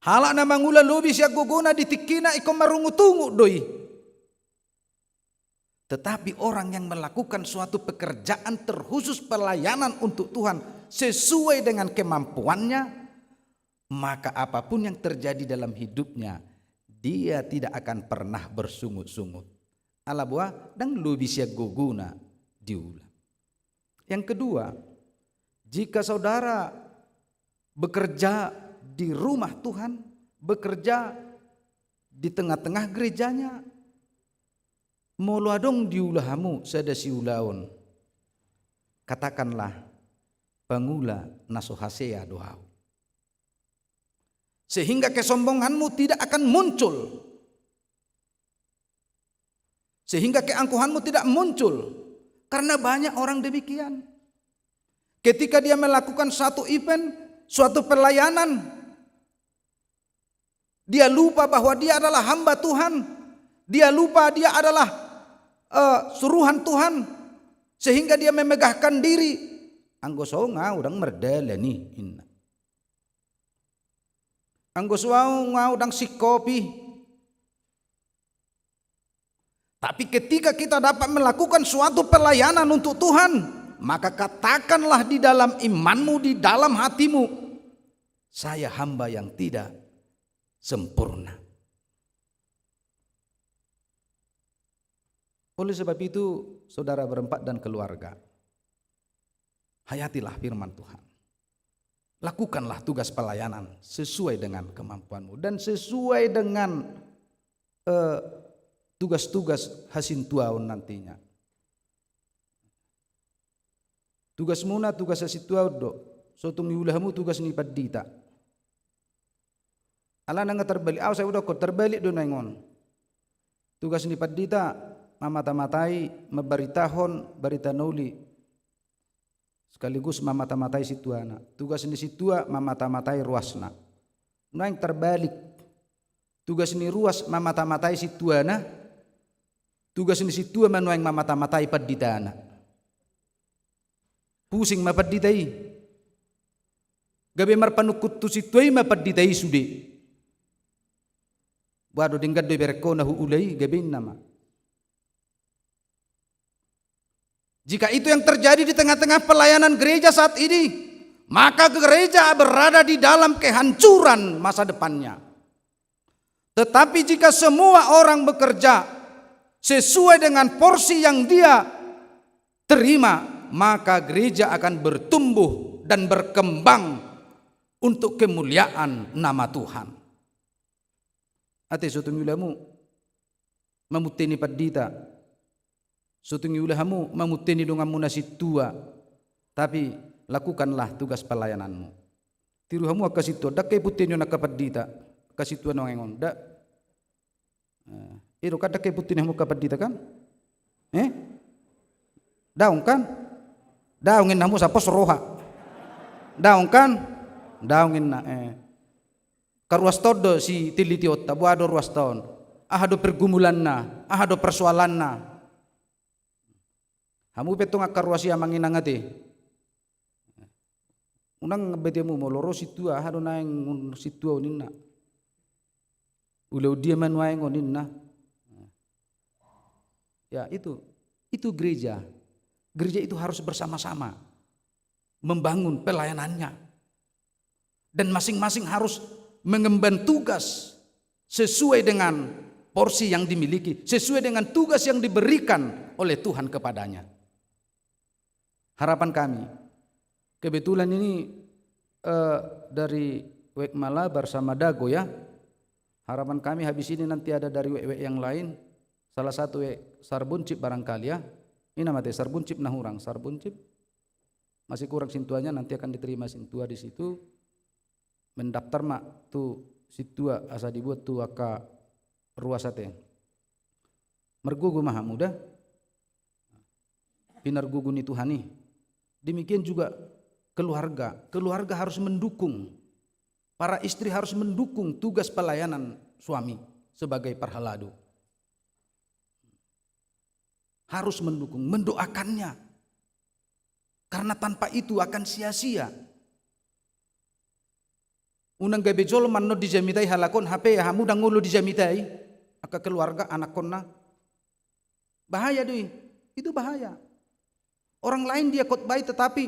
Hala na mangula lobi siya gogona ditikina ikaw marungutungu doi. Tetapi orang yang melakukan suatu pekerjaan terkhusus pelayanan untuk Tuhan sesuai dengan kemampuannya, maka apapun yang terjadi dalam hidupnya, dia tidak akan pernah bersungut-sungut. Ala buah dan lebih siap guguna diulang. Yang kedua, jika saudara bekerja di rumah Tuhan, bekerja di tengah-tengah gerejanya. Molo adong diulahamu sadasi ulaon. Katakanlah pangula nasohasea dohau. Sehingga kesombonganmu tidak akan muncul. Sehingga keangkuhanmu tidak muncul. Karena banyak orang demikian. Ketika dia melakukan satu event, suatu pelayanan, dia lupa bahwa dia adalah hamba Tuhan. Dia lupa dia adalah suruhan Tuhan. Sehingga dia memegahkan diri. Anggoso ngau dang merdele nih. Anggoso ngau dang sikopi. Tapi ketika kita dapat melakukan suatu pelayanan untuk Tuhan, maka katakanlah di dalam imanmu, di dalam hatimu, saya hamba yang tidak sempurna. Oleh sebab itu, saudara berempat dan keluarga, hayatilah firman Tuhan. Lakukanlah tugas pelayanan sesuai dengan kemampuanmu dan sesuai dengan tugas-tugas hasintuaun nantinya. Tugas muna tugas hasintuaun do. Sotung yulahamu tugas ni padita. Ala nang terbalik. Aw saya udah kok terbalik do nengon. Tugas ni padita mamata-matai memberitahon berita nuli. Sekaligus mamata-matai situana. Tugas ni situa mamata-matai ruasna. Nang terbalik. Tugas ni ruas mamata-matai situana. Tugas ni situa manuang mamata-matai paditana. Pusing mapaditai. Gabe marpanukut tu situai mapaditai sude. Wado dinggat do berko na huulai gabe nama. Jika itu yang terjadi di tengah-tengah pelayanan gereja saat ini, maka gereja berada di dalam kehancuran masa depannya. Tetapi jika semua orang bekerja sesuai dengan porsi yang dia terima, maka gereja akan bertumbuh dan berkembang untuk kemuliaan nama Tuhan. Ate sutung yulamu mamuteni padita, sutung yulamu mamuteni dongamu nasi tua, tapi lakukanlah tugas pelayananmu. Tiruhamu akasitu dakai puteni nakapadita, kasitua nongengon dak. Iro kada kay putih mo kapadita kan? Daung kan? Daungin namo sa posroha. Daung kan? Daungin na karuas todo si tilitiot tabuado ruas taon. Ahado pergumulan na, ahado persoalan na. Hamu petong akaruasya manginangati. Unang bete mo moloro situa ahado na yung situa unin na. Ulau dia manuai ngonin na. Ya itu gereja. Gereja itu harus bersama-sama membangun pelayanannya. Dan masing-masing harus mengemban tugas sesuai dengan porsi yang dimiliki, sesuai dengan tugas yang diberikan oleh Tuhan kepadanya. Harapan kami, kebetulan ini dari Wek Mala bersama Dago ya. Harapan kami habis ini nanti ada dari Wek yang lain. Salah satu Sarbuncip barangkali ya. Ini namanya Sarbuncip Nahurang. Sarbuncip masih kurang sintuanya, nanti akan diterima sintua di situ. Mendaftar mak tu situa asa dibuat tu aka ruasate. Mergugu maha muda. Pinar guguni Tuhani. Demikian juga keluarga. Keluarga harus mendukung. Para istri harus mendukung tugas pelayanan suami sebagai parhaladu. Harus mendukung, mendoakannya. Karena tanpa itu akan sia-sia. Unang gabe jol manno dijamitai halakon HP ya hamu dang ngulu dijamitai. Aka keluarga anak konna. Bahaya deh. Itu bahaya. Orang lain dia khotbahi tetapi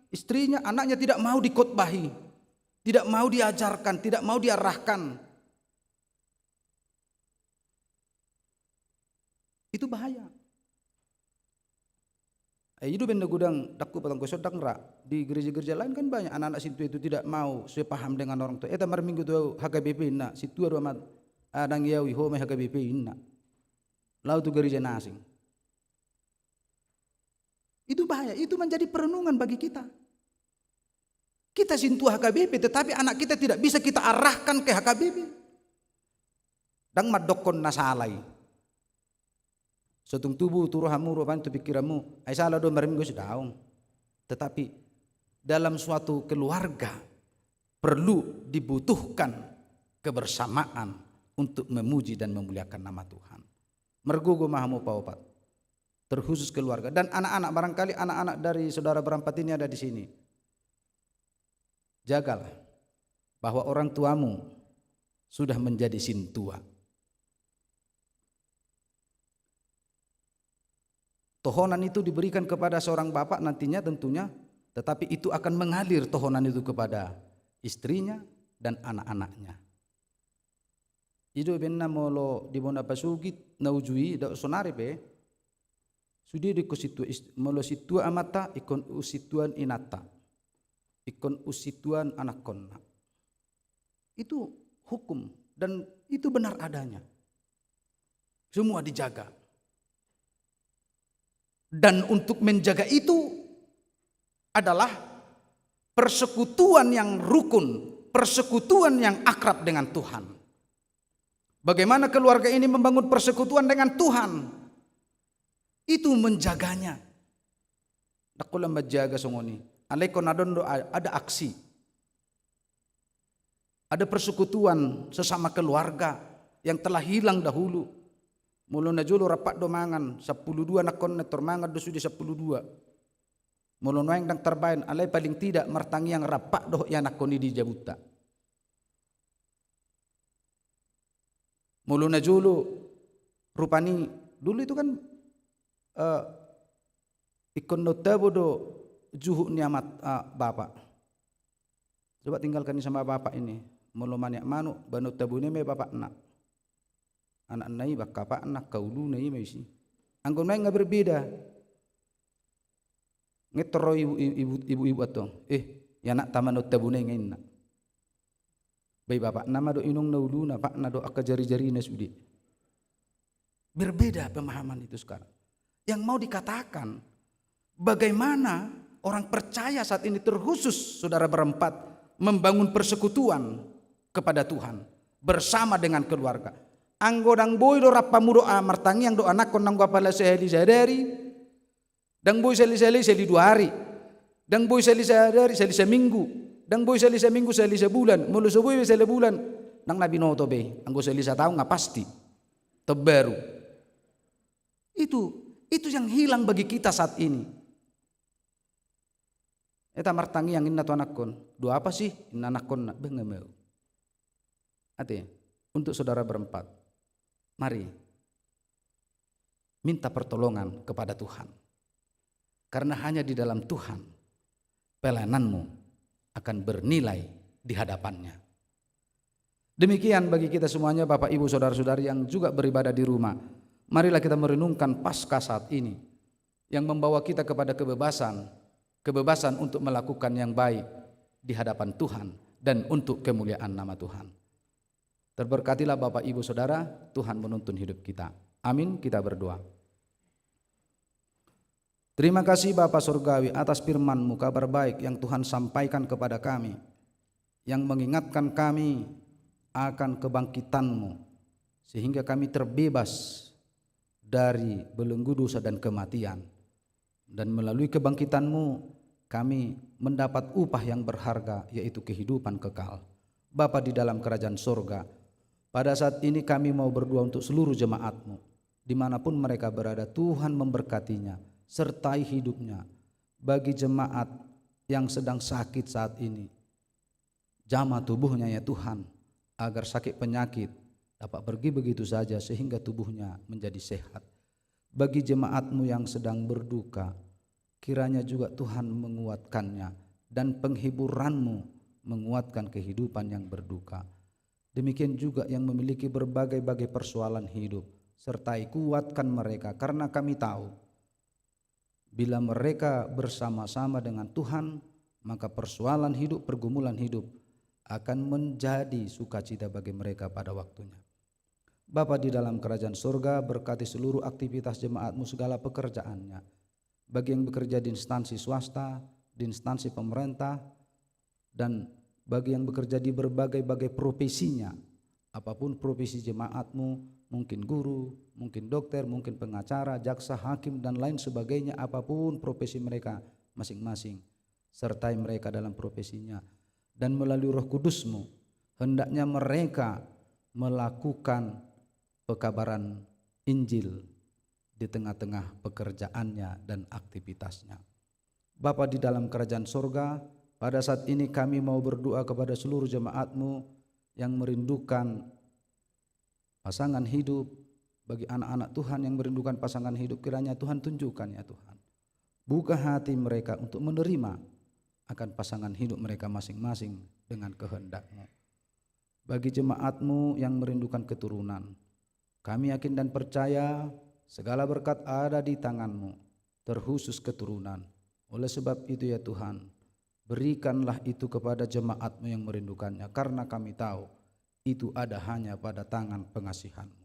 istrinya, anaknya tidak mau dikhotbahi. Tidak mau diajarkan, tidak mau diarahkan. Itu bahaya. Itu benda gudang dakku patang kosot ra. Di gereja-gereja lain kan banyak anak-anak situ itu tidak mau sepaham dengan orang tua. Eta mar minggu tu HKBP na situ amat adang yawi ho me HKBP inna lau tu gereja nasing. Itu bahaya, itu menjadi perenungan bagi kita. Kita sentuh HKBP tetapi anak kita tidak bisa kita arahkan ke HKBP. Dang madokon nasalai. Sotung tubuh turuhamu rupan tu pikiranmu, ai salah do marim gue sedaung. Tetapi dalam suatu keluarga perlu dibutuhkan kebersamaan untuk memuji dan memuliakan nama Tuhan. Mergo gue mahamu paupat. Terkhusus keluarga dan anak-anak, barangkali anak-anak dari saudara berempat ini ada di sini. Jagalah bahwa orang tuamu sudah menjadi sintua. Tohonan itu diberikan kepada seorang bapak nantinya tentunya, tetapi itu akan mengalir tohonan itu kepada istrinya dan anak-anaknya. Ido benna molo di bona pasugit naujui da sonare be. Sudi di kositu molo situa amata ikon usituan inata. Ikon usituan anak konna. Itu hukum dan itu benar adanya. Semua dijaga. Dan untuk menjaga itu adalah persekutuan yang rukun, persekutuan yang akrab dengan Tuhan. Bagaimana keluarga ini membangun persekutuan dengan Tuhan? Itu menjaganya. Dakulah menjaga songoni. Alekon adondo ada aksi. Ada persekutuan sesama keluarga yang telah hilang dahulu. Mulu najulu rapat domangan 12 nakon netor mangan do sudi 12. Mulu noeng dang terbain alai paling tidak martangi yang rapat doh ya nakoni di jabuta. Mulu najulu rupani dulu itu kan ikon notabo do juhu niamat bapak. Coba tinggalkan sama bapak ini. Mulu maniak manu banu tabune me bapak nak. Anak nai bak bapak nak kaulu nai me isi. Anggon nai nggak berbeda. Ngetro ibu atong. Ya nak taman tabune ngain nak. Bayi bapak nama do inung naulu na pak na do aka jari-jari na sudi. Berbeda pemahaman itu sekarang. Yang mau dikatakan bagaimana orang percaya saat ini terkhusus saudara berempat membangun persekutuan kepada Tuhan bersama dengan keluarga. Anggodang boy do rapamu doa martangi yang doa nakon nang gapala sehari sehari. Dang boy sehari 2 hari. Dang boy sehari seminggu. Dang boy sehari seminggu sehari sebulan. Mulu sebulan sehari bulan. Nang nabi noto be. Anggo sehari tahun nggak pasti. Tebaru. Itu yang hilang bagi kita saat ini. Eta martangi yang inna tu anakon. Dua apa sih? Inna anakon nak bengemeu. Artinya untuk saudara berempat, mari minta pertolongan kepada Tuhan. Karena hanya di dalam Tuhan pelayananmu akan bernilai di hadapannya. Demikian bagi kita semuanya Bapak Ibu Saudara-saudari yang juga beribadah di rumah. Marilah kita merenungkan Paskah saat ini yang membawa kita kepada kebebasan untuk melakukan yang baik di hadapan Tuhan dan untuk kemuliaan nama Tuhan. Terberkatilah Bapak Ibu Saudara, Tuhan menuntun hidup kita. Amin, kita berdoa. Terima kasih Bapa Surgawi atas firman-Mu kabar baik yang Tuhan sampaikan kepada kami, yang mengingatkan kami akan kebangkitan-Mu, sehingga kami terbebas dari belenggu dosa dan kematian. Dan melalui kebangkitan-Mu kami mendapat upah yang berharga, yaitu kehidupan kekal. Bapa di dalam kerajaan surga, pada saat ini kami mau berdoa untuk seluruh jemaat-Mu, dimanapun mereka berada. Tuhan memberkatinya, sertai hidupnya. Bagi jemaat yang sedang sakit saat ini, jamah tubuhnya ya Tuhan, agar sakit penyakit dapat pergi begitu saja sehingga tubuhnya menjadi sehat. Bagi jemaat-Mu yang sedang berduka, kiranya juga Tuhan menguatkannya, dan penghiburan-Mu menguatkan kehidupan yang berduka. Demikian juga yang memiliki berbagai-bagai persoalan hidup, sertai kuatkan mereka, karena kami tahu bila mereka bersama-sama dengan Tuhan, maka persoalan hidup, pergumulan hidup akan menjadi sukacita bagi mereka pada waktunya. Bapa di dalam kerajaan surga, berkati seluruh aktivitas jemaat-Mu, segala pekerjaannya. Bagi yang bekerja di instansi swasta, di instansi pemerintah, dan bagi yang bekerja di berbagai-bagai profesinya, apapun profesi jemaat-Mu, mungkin guru, mungkin dokter, mungkin pengacara, jaksa, hakim, dan lain sebagainya, apapun profesi mereka masing-masing, sertai mereka dalam profesinya. Dan melalui Roh Kudus-Mu, hendaknya mereka melakukan pekabaran Injil di tengah-tengah pekerjaannya dan aktivitasnya. Bapa di dalam kerajaan surga, pada saat ini kami mau berdoa kepada seluruh jemaat-Mu yang merindukan pasangan hidup. Bagi anak-anak Tuhan yang merindukan pasangan hidup, kiranya Tuhan tunjukkan ya Tuhan. Buka hati mereka untuk menerima akan pasangan hidup mereka masing-masing dengan kehendak-Mu. Bagi jemaat-Mu yang merindukan keturunan, kami yakin dan percaya segala berkat ada di tangan-Mu, terkhusus keturunan. Oleh sebab itu ya Tuhan, berikanlah itu kepada jemaat-Mu yang merindukannya, karena kami tahu itu ada hanya pada tangan pengasihan-Mu.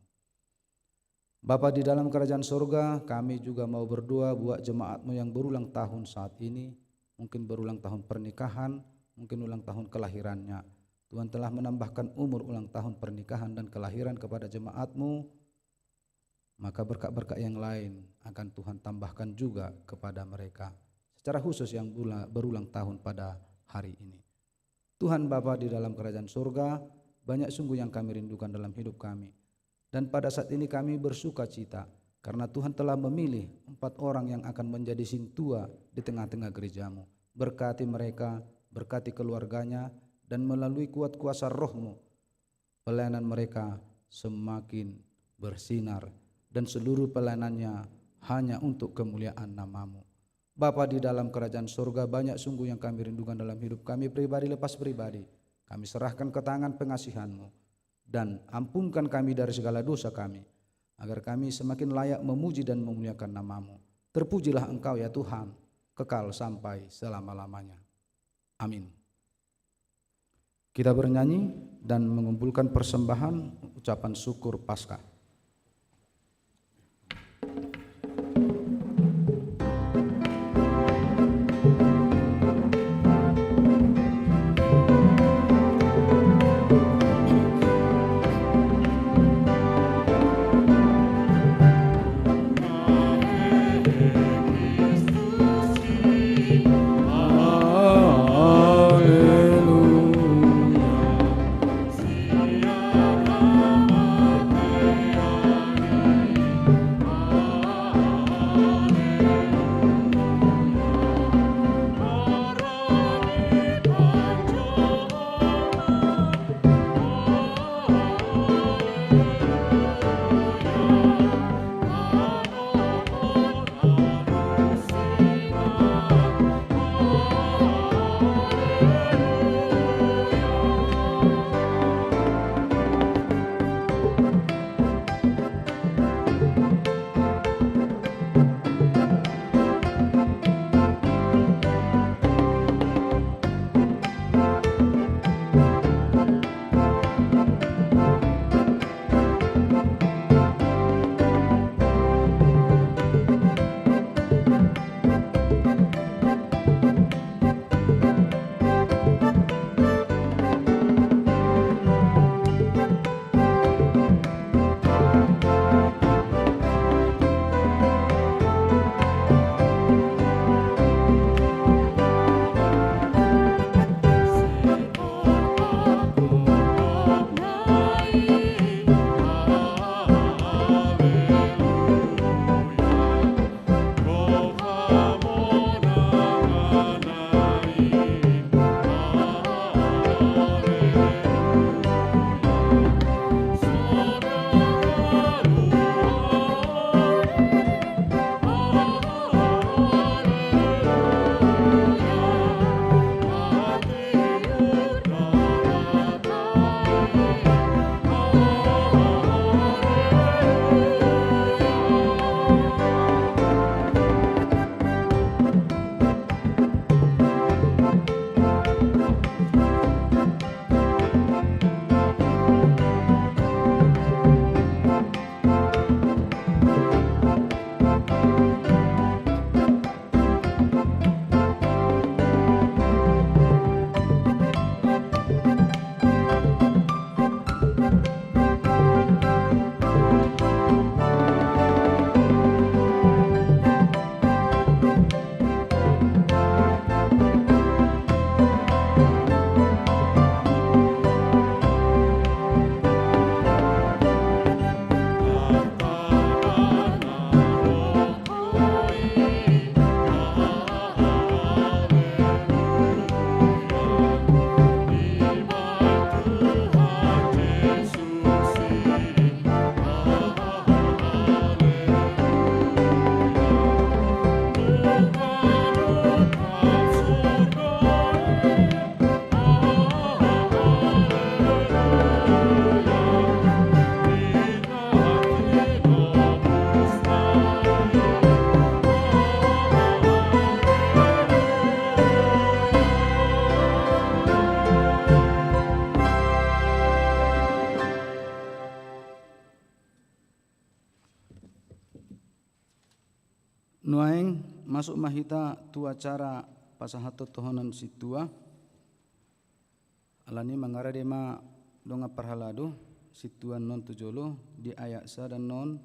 Bapa di dalam kerajaan surga, kami juga mau berdoa buat jemaat-Mu yang berulang tahun saat ini, mungkin berulang tahun pernikahan, mungkin ulang tahun kelahirannya. Tuhan telah menambahkan umur ulang tahun pernikahan dan kelahiran kepada jemaat-Mu, maka berkat-berkat yang lain akan Tuhan tambahkan juga kepada mereka, secara khusus yang berulang tahun pada hari ini. Tuhan Bapa di dalam kerajaan surga, banyak sungguh yang kami rindukan dalam hidup kami. Dan pada saat ini kami bersuka cita karena Tuhan telah memilih 4 orang yang akan menjadi sintua di tengah-tengah gereja-Mu. Berkati mereka, berkati keluarganya, dan melalui kuat kuasa Roh-Mu, pelayanan mereka semakin bersinar dan seluruh pelayanannya hanya untuk kemuliaan nama-Mu. Bapa di dalam kerajaan surga, banyak sungguh yang kami rindukan dalam hidup kami pribadi lepas pribadi. Kami serahkan ke tangan pengasihan-Mu dan ampunkan kami dari segala dosa kami, agar kami semakin layak memuji dan memuliakan nama-Mu. Terpujilah Engkau ya Tuhan, kekal sampai selama-lamanya. Amin. Kita bernyanyi dan mengumpulkan persembahan ucapan syukur Paskah. Haleluya. Nuaeng masuk mahita tu acara pasahato tohonan situa. Alani mangara dema donga perhalado situan non tujolo di ayat sa dan non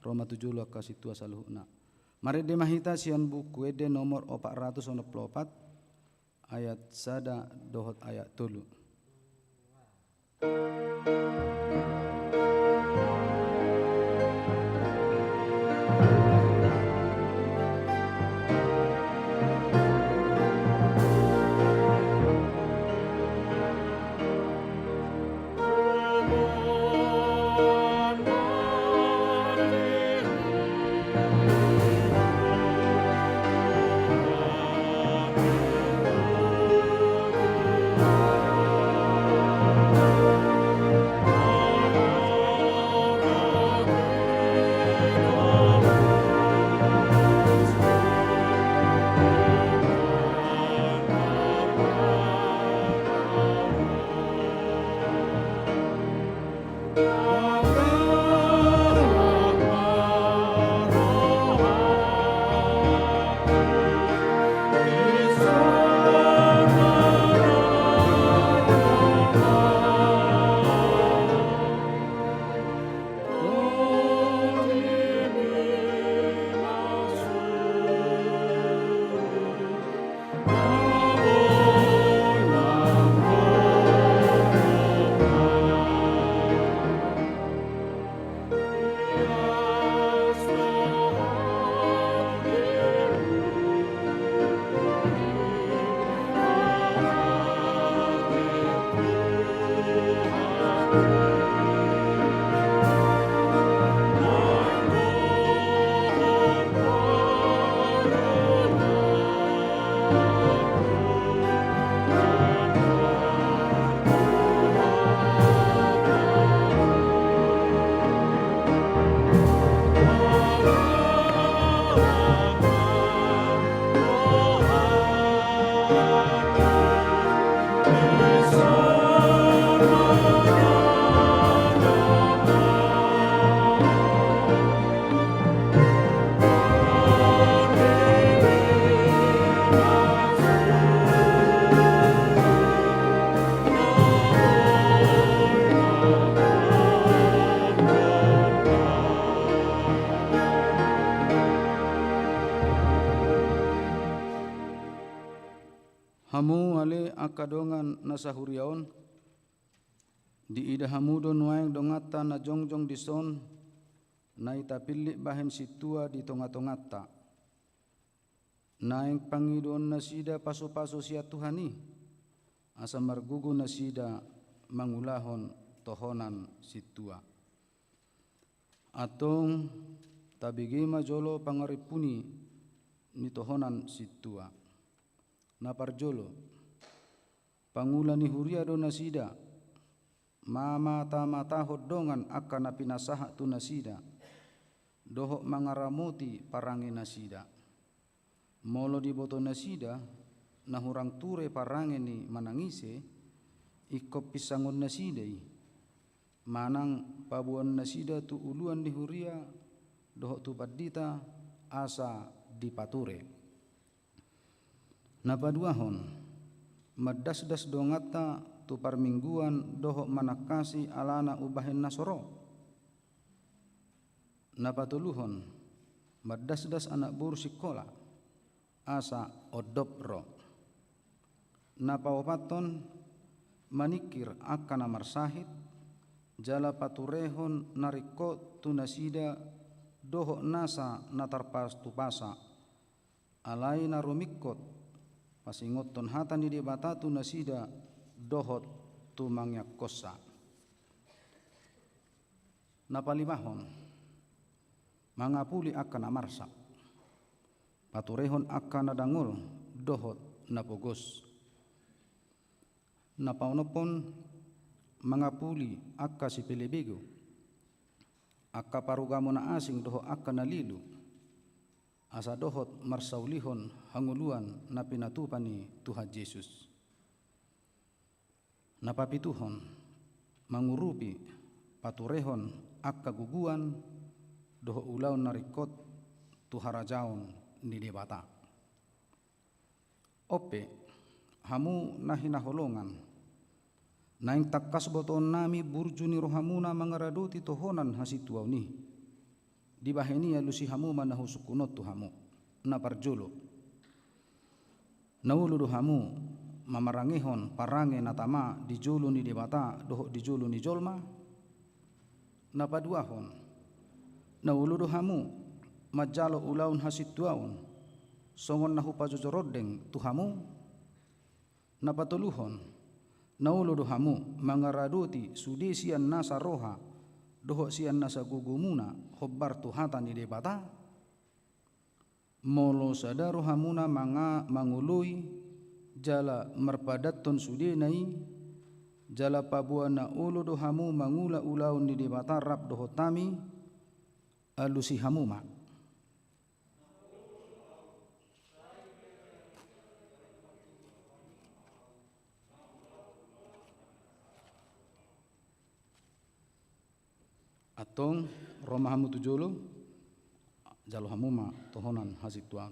Roma tujolo ka situa saluhna. Mari dema hita sian buku ede nomor 424 ayat sada dohot ayat tulu. Hamu ale akadongan nasahuriaon di ida hamudo nuaeng dongata na jongjong dison na itapili bahen situa di tonga-tongata naeng pangidon nasida paso-paso sia Tuhani asa margugu nasida mangulahon tohonan situa atong tabigima jolo pangaripuni ni tohonan situa na parjolo pangula ni huria do nasida mata hodongan akan napinasaha tu nasida dohok mangaramuti parangi nasida molo di boto nasida na hurang ture parangi ni manangise ikop pisangon nasidai manang pabuan nasida tu uluan di huria dohok tu padita asa dipature. Napaduahon maddas-das dongata tu parmingguan dohok manakasi alana ubahen nasoro. Napatuluhon maddas-das anak buru sikola asa odopro. Napawapaton manikir akan amar sahid jala paturehon nariko tu nasida dohok nasa natarpas tu pasa alai narumikot pasingot ton hatan di batatu nasida dohot tu mangyak kosa. Napalimahon mangapuli akan amarsak paturehon akan nadangol dohot napogos. Napaunopon mangapuli akka si pelebego akka parugamo na asing dohot akan nalilu asa dohot marsaulihon hanguluan na pinatupan ni Tuhan Yesus. Napapituhon mangurupi paturehon akka guguan doho ulaw narikot tuharajaon ni debata. Ope hamu nahina holongan naing takkas boton nami burjuni rohamuna mangaradoti tohonan hasituau ni di bahenia lusi hamu manahu sukunot tu hamu na parjolo naulu hamu mamarangehon parange natama di jolo ni debata doho di jolo ni jolma na paduahon naulu hamu majalo ulaun hasituaun songon nahu pajojorodeng tu hamu na patuluhon naulu hamu mangaraduti sudesian nasa roha doho sian nasa gugumuna hobbar tuhata ni debata molo sadaro hamuna mangului jala merpadaton sudenai jala pabuana ulu dohamu mangula ulaun ni debata rap doho tami alusi hamuma. Atong Roma hamu tujolo jalo hamuma tohonan hasituan.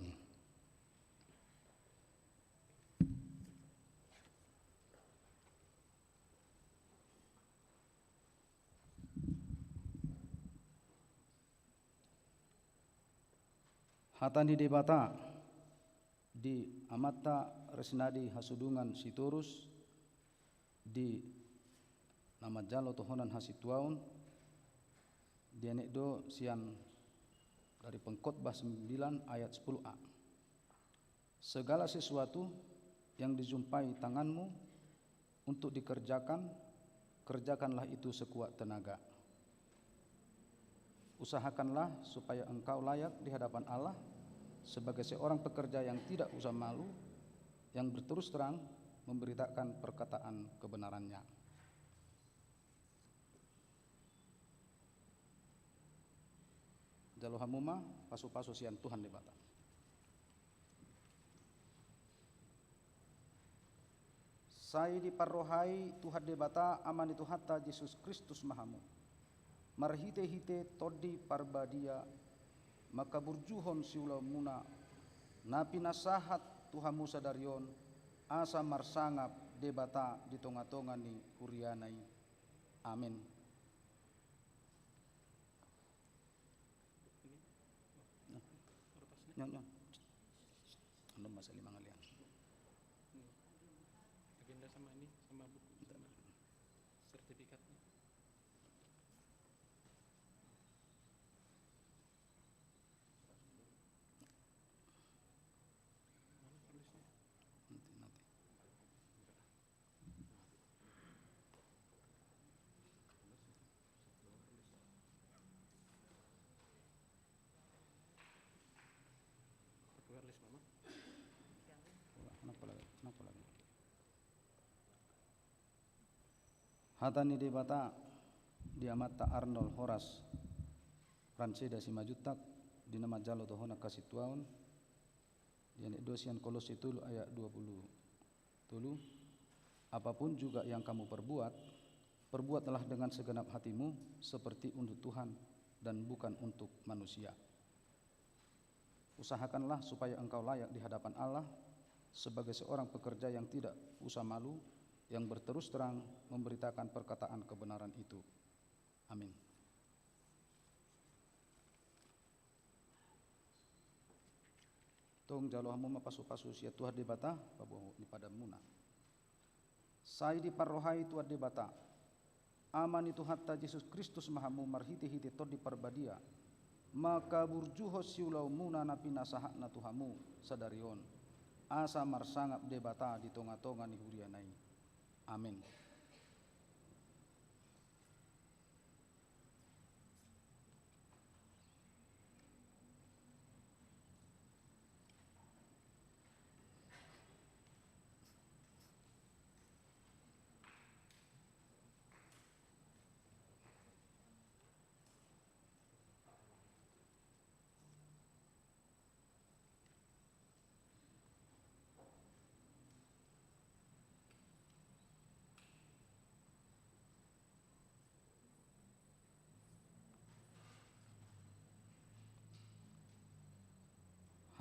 Hatani debata di amata resnadi hasudungan sitorus di nama jalo tohonan hasituaun dianek do sian dari Pengkhotbah 9 ayat 10a. Segala sesuatu yang dijumpai tanganmu untuk dikerjakan, kerjakanlah itu sekuat tenaga. Usahakanlah supaya engkau layak di hadapan Allah sebagai seorang pekerja yang tidak usah malu, yang berterus terang memberitakan perkataan kebenarannya. Jalo hamuma pasu-pasu sian Tuhan debata. Sai di parrohai Tuhan debata amani Tuhatta Yesus Kristus mahamu. Marhite-hite todi parbadia maka burjuhon siulau muna napi nasahat Tuhamu sadarion asa marsangap debata di tonga-tonga ni hurianai. Amin. Nyon. Anda masih 5 kalian. Agenda sama ini sama buku sama sertifikatnya. Mana tulisnya? Nanti. Wireless mama. Kenapa lagi? Hatani debata di amata Arnold Horas Ranseda Simajutak di nama jalo tohona kasituaun di anek dosian Kolose 3 ayat 20 tulu apapun juga yang kamu perbuatlah dengan segenap hatimu seperti untuk Tuhan dan bukan untuk manusia. Usahakanlah supaya engkau layak di hadapan Allah sebagai seorang pekerja yang tidak usah malu, yang berterus terang memberitakan perkataan kebenaran itu. Amin. Tong jalo hamu pasu-pasu sia Tuhan debata pabu ni pada muna. Sai di parrohai Tuhan debata. Amani Tuhatta Yesus Kristus mahamu marhite-hite tod di parbadia. Maka burjuho siulau muna napi nasahat na Tuhamu sadarion. Asa marsangap debata di tonga-tonga ni hurianai. Amin.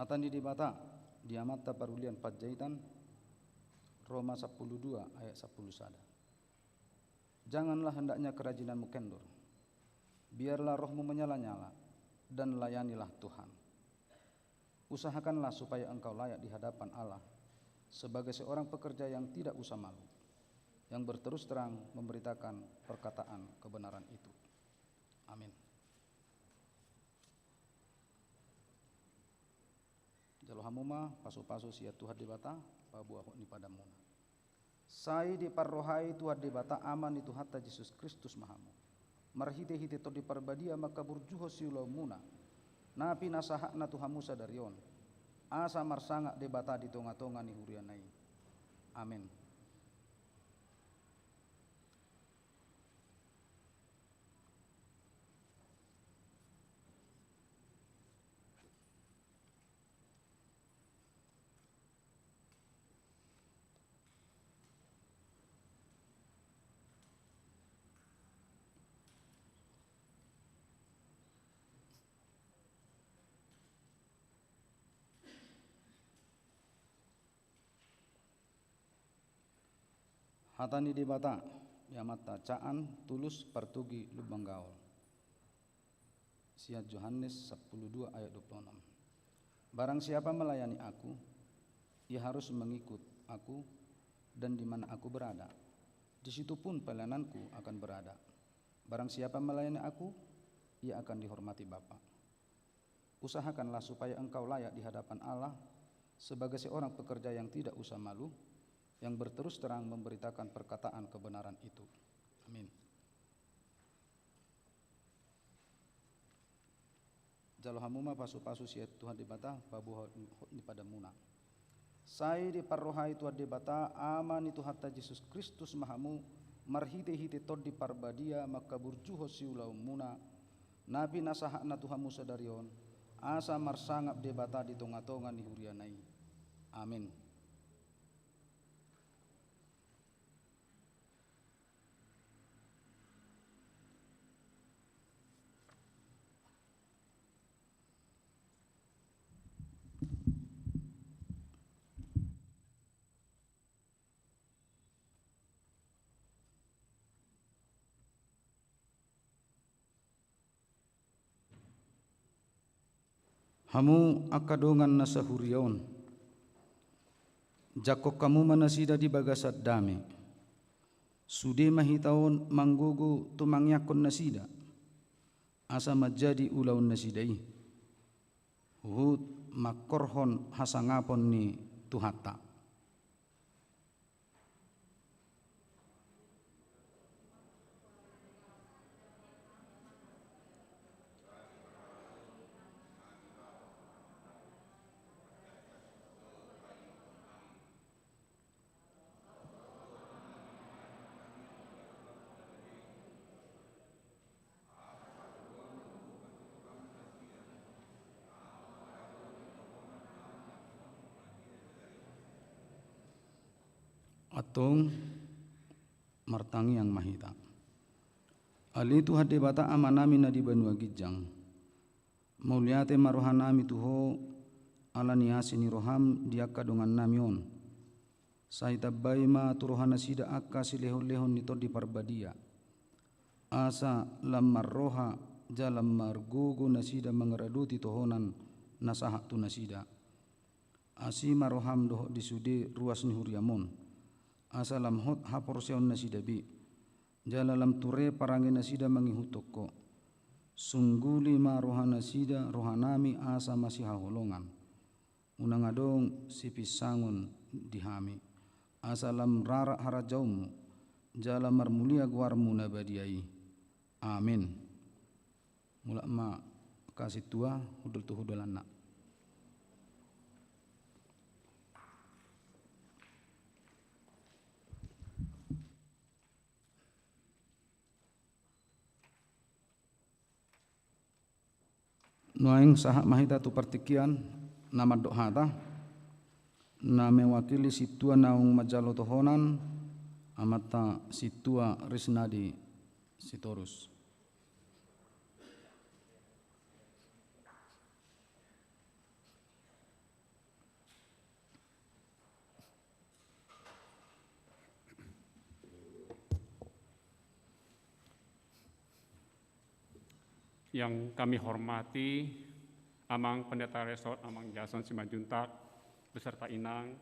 Hatani dibata diamata parulian Panjaitan Roma 12 ayat 10 sada. Janganlah hendaknya kerajinanmu kendur. Biarlah rohmu menyala-nyala dan layanilah Tuhan. Usahakanlah supaya engkau layak di hadapan Allah sebagai seorang pekerja yang tidak usah malu, yang berterus terang memberitakan perkataan kebenaran itu. Amin. Jalohamuma pasu-pasu sia Tuhan dibata pabuah ni padamu. Sai di parrohai Tuhan dibata aman itu hatta Yesus Kristus mahamu. Marhite-hite to di parbadia maka burjuho siulau muna. Napi nasahakna Tuhan Musa darion. Asa marsangak debata di tonga-tonga ni hurianai. Amin. Hatani dibata yamata caan tulus partugi lubang gaul. Sia Yohanes 12 ayat 26. Barang siapa melayani aku, ia harus mengikut aku, dan di mana aku berada, di situ pun pelayananku akan berada. Barang siapa melayani aku, ia akan dihormati Bapa. Usahakanlah supaya engkau layak di hadapan Allah sebagai seorang pekerja yang tidak usah malu, yang berterus terang memberitakan perkataan kebenaran itu. Amin. Jalohamuma pasu-pasu sia Tuhan dibata pabuh ni pada muna. Sai di parrohai Tuhan dibata aman itu hatta Yesus Kristus mahamu marhite-hite tod di parbadia maka burjuho siulau muna. Nabi nasahakna Tuhan Musa darion asa marsangap debata di tonga-tonga ni hurianai. Amin. Hamu akadongan na sahurion, jakok kamu manasida di bagasat dami, sude mahitaon manggugu tumangyakon nasida, asa majadi ulaun nasidai, hut makorhon hasangapon ni tuhata. Atong martangi yang mahita. Ali tu hade bata amanami na di banua gijang. Mauliate marohanami tuho ala niasi ni roham diaka dongan namion. Saita baima turohana sida akka silehon-lehon nito di parbadia. Asa lamar roha jalam margugu nasida mangeraduti tohonan nasahak tu nasida. Asi maroham doh disude ruas ni huriamon. Asalam hot haporseon nasida bi jalalam ture parangi nasida mangihutoko sungguli ma rohana sida rohanami asa masih haholongan unang adong sipisangon dihami asalam rara harajaumu jalam marmulia guarmu nabadiai. Amin. Mula ma kasih tua hudul tu hudul anak. Noaing sahak mahita tu partikian nama dohata na mewakili situa naung majalo tohonan amata situa Risnadi Sitorus. Yang kami hormati Amang Pendeta Resort Amang Jason Simanjuntak beserta Inang,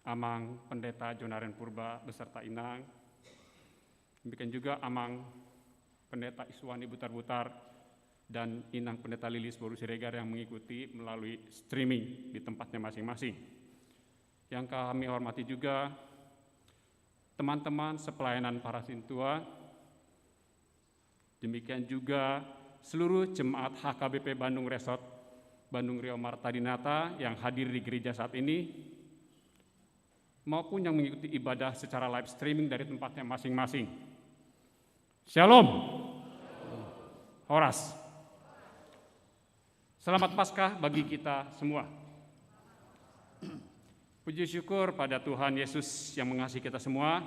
Amang Pendeta Jonaren Purba beserta Inang, demikian juga Amang Pendeta Iswandi Butar-Butar dan Inang Pendeta Lilis Boru Siregar yang mengikuti melalui streaming di tempatnya masing-masing. Yang kami hormati juga teman-teman sepelayanan para sintua, demikian juga seluruh jemaat HKBP Bandung Resort Bandung Rio Marta Dinata yang hadir di gereja saat ini, maupun yang mengikuti ibadah secara live streaming dari tempatnya masing-masing. Shalom. Horas. Selamat Paskah bagi kita semua. Puji syukur pada Tuhan Yesus yang mengasihi kita semua.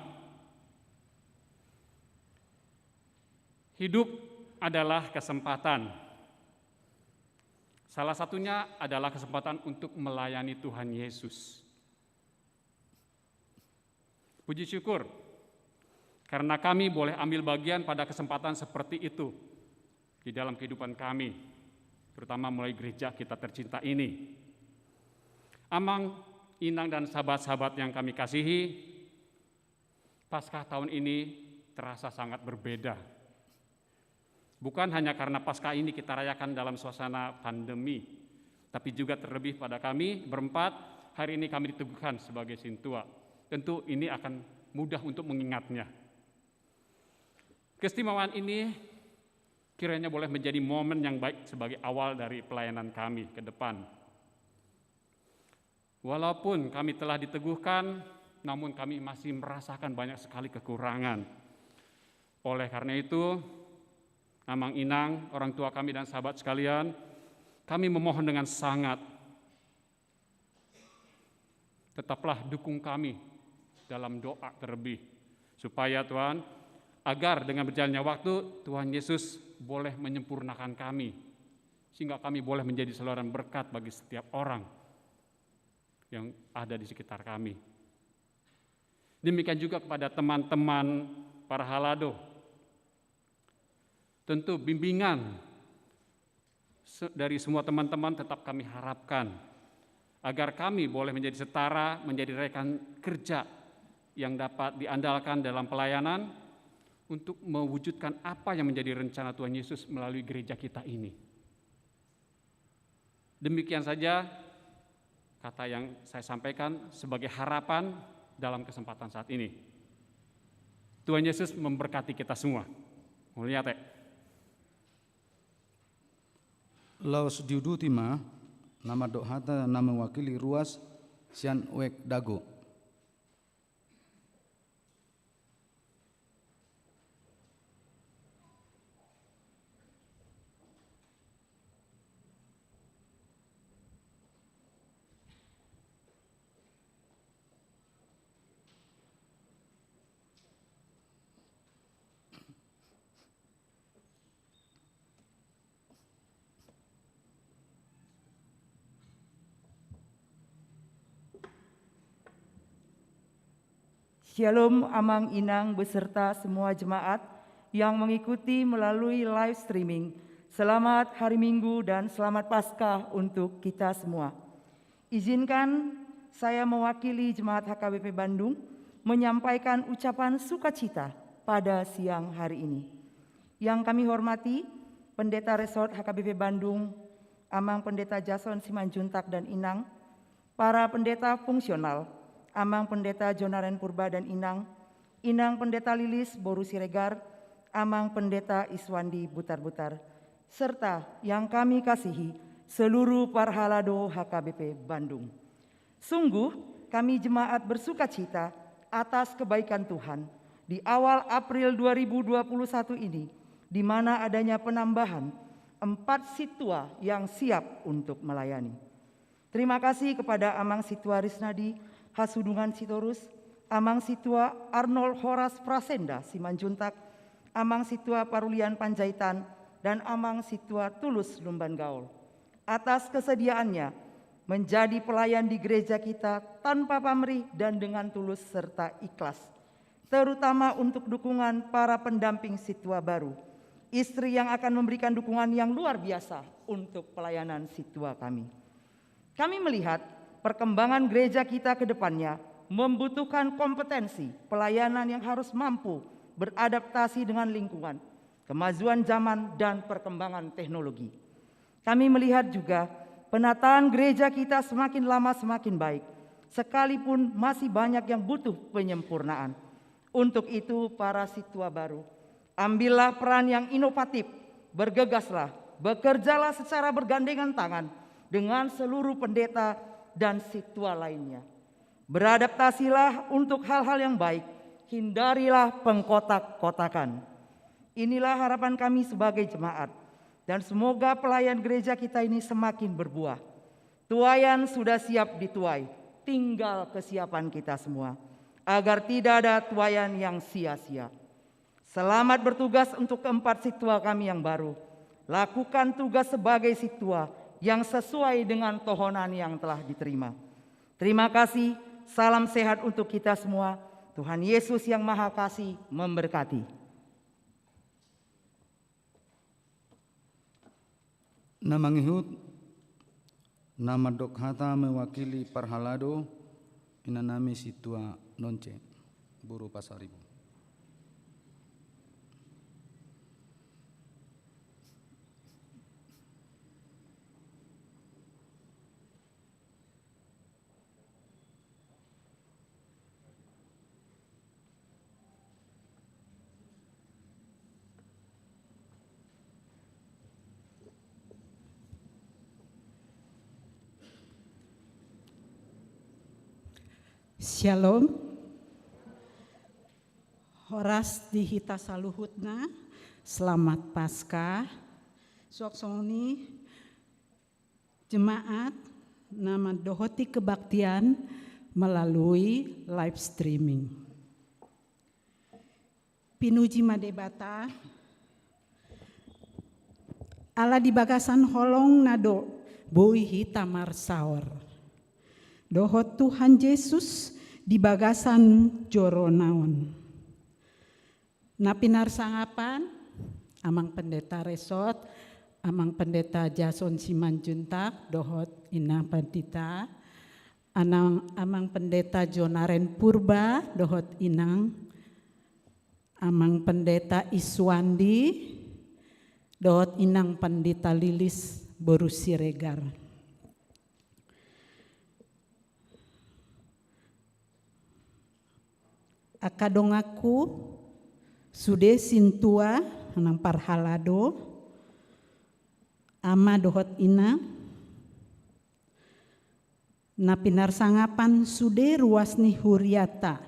Hidup adalah kesempatan. Salah satunya adalah kesempatan untuk melayani Tuhan Yesus. Puji syukur karena kami boleh ambil bagian pada kesempatan seperti itu di dalam kehidupan kami, terutama mulai gereja kita tercinta ini. Amang, Inang, dan sahabat-sahabat yang kami kasihi, Paskah tahun ini terasa sangat berbeda. Bukan hanya karena Paskah ini kita rayakan dalam suasana pandemi, tapi juga terlebih pada kami berempat, hari ini kami diteguhkan sebagai sintua. Tentu ini akan mudah untuk mengingatnya. Keistimewaan ini kiranya boleh menjadi momen yang baik sebagai awal dari pelayanan kami ke depan. Walaupun kami telah diteguhkan, namun kami masih merasakan banyak sekali kekurangan. Oleh karena itu, Amang, Inang, orang tua kami dan sahabat sekalian, kami memohon dengan sangat, tetaplah dukung kami dalam doa terlebih, supaya Tuhan, agar dengan berjalannya waktu, Tuhan Yesus boleh menyempurnakan kami, sehingga kami boleh menjadi saluran berkat bagi setiap orang yang ada di sekitar kami. Demikian juga kepada teman-teman para halado. Tentu bimbingan dari semua teman-teman tetap kami harapkan agar kami boleh menjadi setara, menjadi rekan kerja yang dapat diandalkan dalam pelayanan untuk mewujudkan apa yang menjadi rencana Tuhan Yesus melalui gereja kita ini. Demikian saja kata yang saya sampaikan sebagai harapan dalam kesempatan saat ini. Tuhan Yesus memberkati kita semua. Mulia teh. Laos diudutima nama dohata nama wakili ruas sian wek dago. Shalom Amang, Inang beserta semua jemaat yang mengikuti melalui live streaming. Selamat hari Minggu dan selamat Paskah untuk kita semua. Izinkan saya mewakili Jemaat HKBP Bandung menyampaikan ucapan sukacita pada siang hari ini. Yang kami hormati Pendeta Resort HKBP Bandung, Amang Pendeta Jason Simanjuntak dan Inang, para pendeta fungsional, Amang Pendeta Jonaren Purba dan Inang, Inang Pendeta Lilis Boru Siregar, Amang Pendeta Iswandi Butar-Butar, serta yang kami kasihi seluruh parhalado HKBP Bandung. Sungguh kami jemaat bersukacita atas kebaikan Tuhan di awal April 2021 ini, di mana adanya penambahan 4 situa yang siap untuk melayani. Terima kasih kepada Amang Situa Risnadi Hasudungan Sitorus, Amang Situa Arnold Horas Prasenda Simanjuntak, Amang Situa Parulian Panjaitan, dan Amang Situa Tulus Lumban Gaul atas kesediaannya menjadi pelayan di gereja kita tanpa pamrih dan dengan tulus serta ikhlas, terutama untuk dukungan para pendamping Situa baru, istri yang akan memberikan dukungan yang luar biasa untuk pelayanan Situa kami. Kami melihat perkembangan gereja kita ke depannya membutuhkan kompetensi pelayanan yang harus mampu beradaptasi dengan lingkungan, kemajuan zaman, dan perkembangan teknologi. Kami melihat juga penataan gereja kita semakin lama semakin baik, sekalipun masih banyak yang butuh penyempurnaan. Untuk itu, para Situa baru, ambillah peran yang inovatif, bergegaslah, bekerjalah secara bergandengan tangan dengan seluruh pendeta dan Situa lainnya. Beradaptasilah untuk hal-hal yang baik, hindarilah pengkotak-kotakan. Inilah harapan kami sebagai jemaat, dan semoga pelayan gereja kita ini semakin berbuah. Tuayan sudah siap dituai, tinggal kesiapan kita semua, agar tidak ada tuayan yang sia-sia. Selamat bertugas untuk keempat Situa kami yang baru. Lakukan tugas sebagai Situa yang sesuai dengan tohonan yang telah diterima. Terima kasih, salam sehat untuk kita semua. Tuhan Yesus yang Maha Kasih memberkati. Nama ngihut, nama dok hata mewakili Parhalado, inanami Situa Nonce, Buru Pasaribu. Shalom. Horas dihita saluhutna. Selamat Paskah. Soksoni jemaat nama dohoti kebaktian melalui live streaming. Pinuji madebata ala di bagasan holong nado bui hita marsaor. Dohot Tuhan Yesus di bagasan joronaon. Napinar sangapan, amang pendeta Resort, amang pendeta Jason Simanjuntak, dohot ina pendeta, amang pendeta Jonaren Purba, dohot inang, amang pendeta Iswandi, dohot inang pendeta Lilis Boru Siregar. Akadongaku sude sintua nang Parhalado ama dohot ina na pinarsangapan sude ruas ni huriata,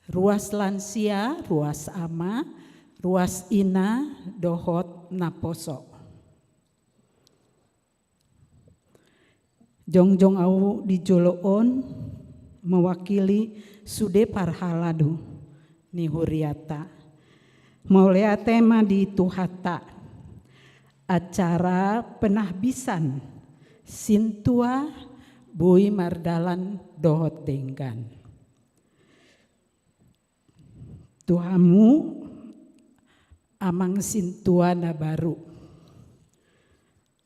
ruas lansia, ruas ama, ruas ina dohot naposo. Jongjong au di joloon mewakili sude Parhalado ni huriata. Maulea tema di Tuhata acara penahbisan Sintua Bui Mardalan dohot denggan. Tuhamu amang Sintua na baru.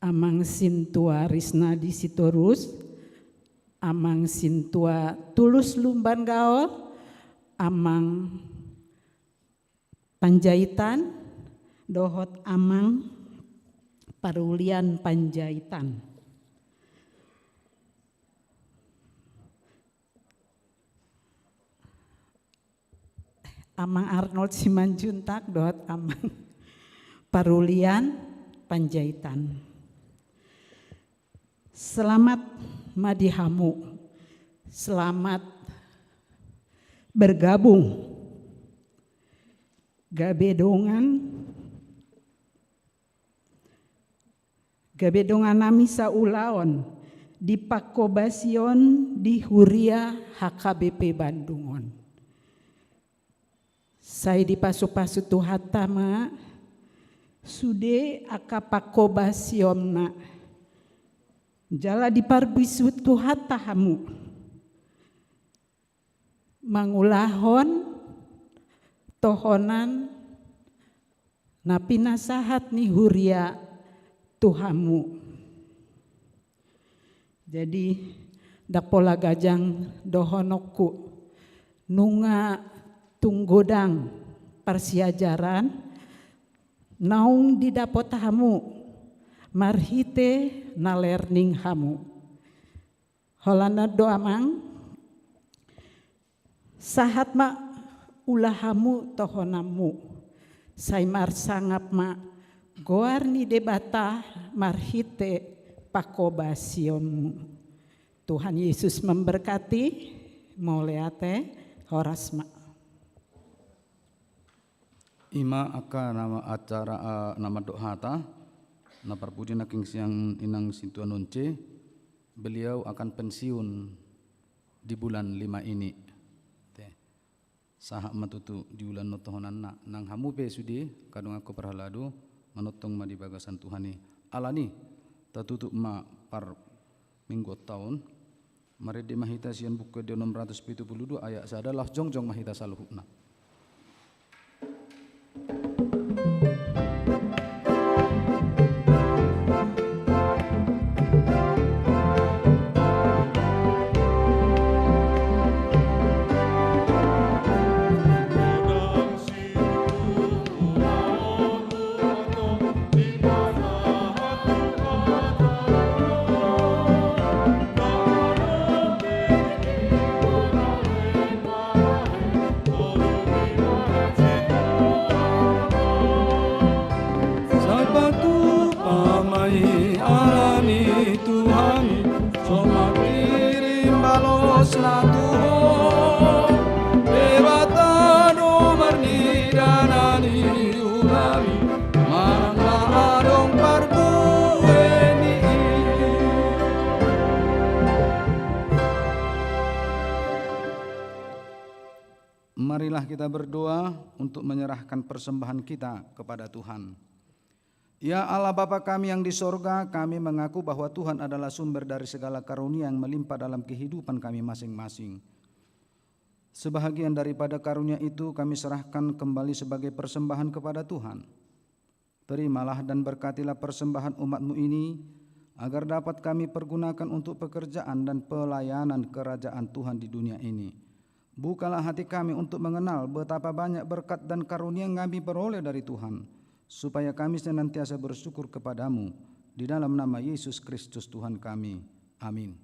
Amang Sintua Risna di Sitorus, amang Sintua Tulus Lumban Gaol, amang Panjaitan, dohot amang Parulian Panjaitan. Amang Arnold Simanjuntak, dohot amang Parulian Panjaitan. Selamat madihamu, selamat bergabung gabedongan nami saulaon di Pakobasion di Huria HKBP Bandungon. Saya di pasu-pasu tuhatama sude aka Pakobasionna jala di parbisut tuhatahamu mangulahon tohonan na pinasahat ni Huria Tuhamu. Jadi dapola gajang dohonokku nunga tunggodang persiajaran naung di dapotahamu marhite na learning hamu. Holana doamang sahat ma ulahamu tohonamu saimar sangap ma goar ni debata marhite pakobasionmu. Tuhan Yesus memberkati. Moleate horasma. Ima aka nama acara nama dohata na parpudi na king siang inang sintuan nonce. Beliau akan pensiun di bulan 5 ini. Sahak matutu di bulan notohonan na nang hamu pe sudi kadung aku perhaladu manotong ma di bagasan Tuhani alani tatutup ma par minggu tahun mari di mahita sian buku di 672 ayat sadalah jongjong mahita saluhna. Marilah kita berdoa untuk menyerahkan persembahan kita kepada Tuhan. Ya Allah Bapa kami yang di sorga, kami mengaku bahwa Tuhan adalah sumber dari segala karunia yang melimpah dalam kehidupan kami masing-masing. Sebahagian daripada karunia itu kami serahkan kembali sebagai persembahan kepada Tuhan. Terimalah dan berkatilah persembahan umat-Mu ini, agar dapat kami pergunakan untuk pekerjaan dan pelayanan kerajaan Tuhan di dunia ini. Bukalah hati kami untuk mengenal betapa banyak berkat dan karunia yang kami peroleh dari Tuhan, supaya kami senantiasa bersyukur kepadamu. Di dalam nama Yesus Kristus Tuhan kami. Amin.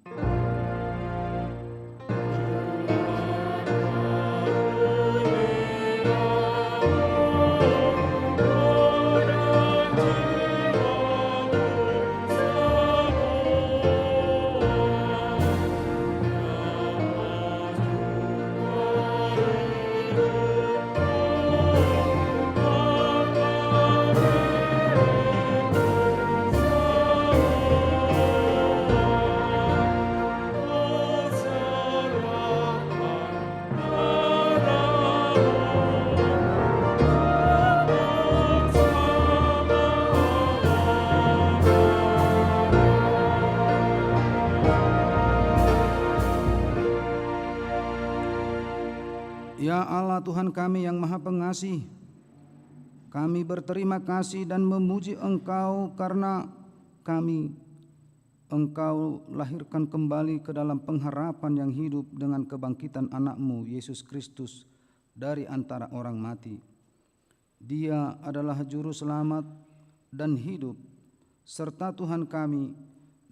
Ya Allah Tuhan kami yang Maha Pengasih, kami berterima kasih dan memuji Engkau karena Engkau lahirkan kembali ke dalam pengharapan yang hidup dengan kebangkitan anak-Mu Yesus Kristus dari antara orang mati. Dia adalah juru selamat dan hidup serta Tuhan kami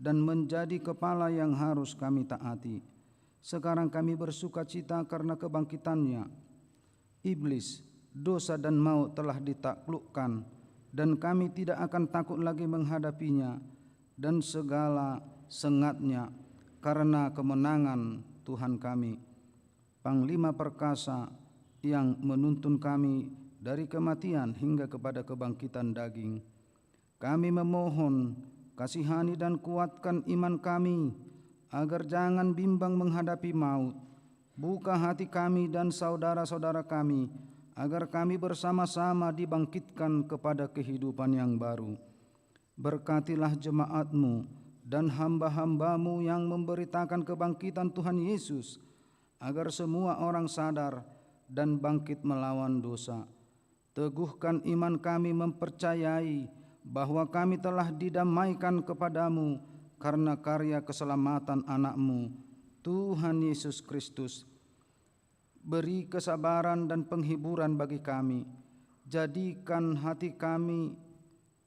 dan menjadi kepala yang harus kami taati. Sekarang kami bersuka cita karena kebangkitannya. Iblis, dosa dan maut telah ditaklukkan dan kami tidak akan takut lagi menghadapinya dan segala sengatnya karena kemenangan Tuhan kami, Panglima perkasa yang menuntun kami dari kematian hingga kepada kebangkitan daging. Kami memohon kasihani dan kuatkan iman kami, agar jangan bimbang menghadapi maut. Buka hati kami dan saudara-saudara kami, agar kami bersama-sama dibangkitkan kepada kehidupan yang baru. Berkatilah jemaat-Mu dan hamba-hamba-Mu yang memberitakan kebangkitan Tuhan Yesus, agar semua orang sadar dan bangkit melawan dosa. Teguhkan iman kami mempercayai bahwa kami telah didamaikan kepadamu karena karya keselamatan anak-Mu, Tuhan Yesus Kristus. Beri kesabaran dan penghiburan bagi kami. Jadikan hati kami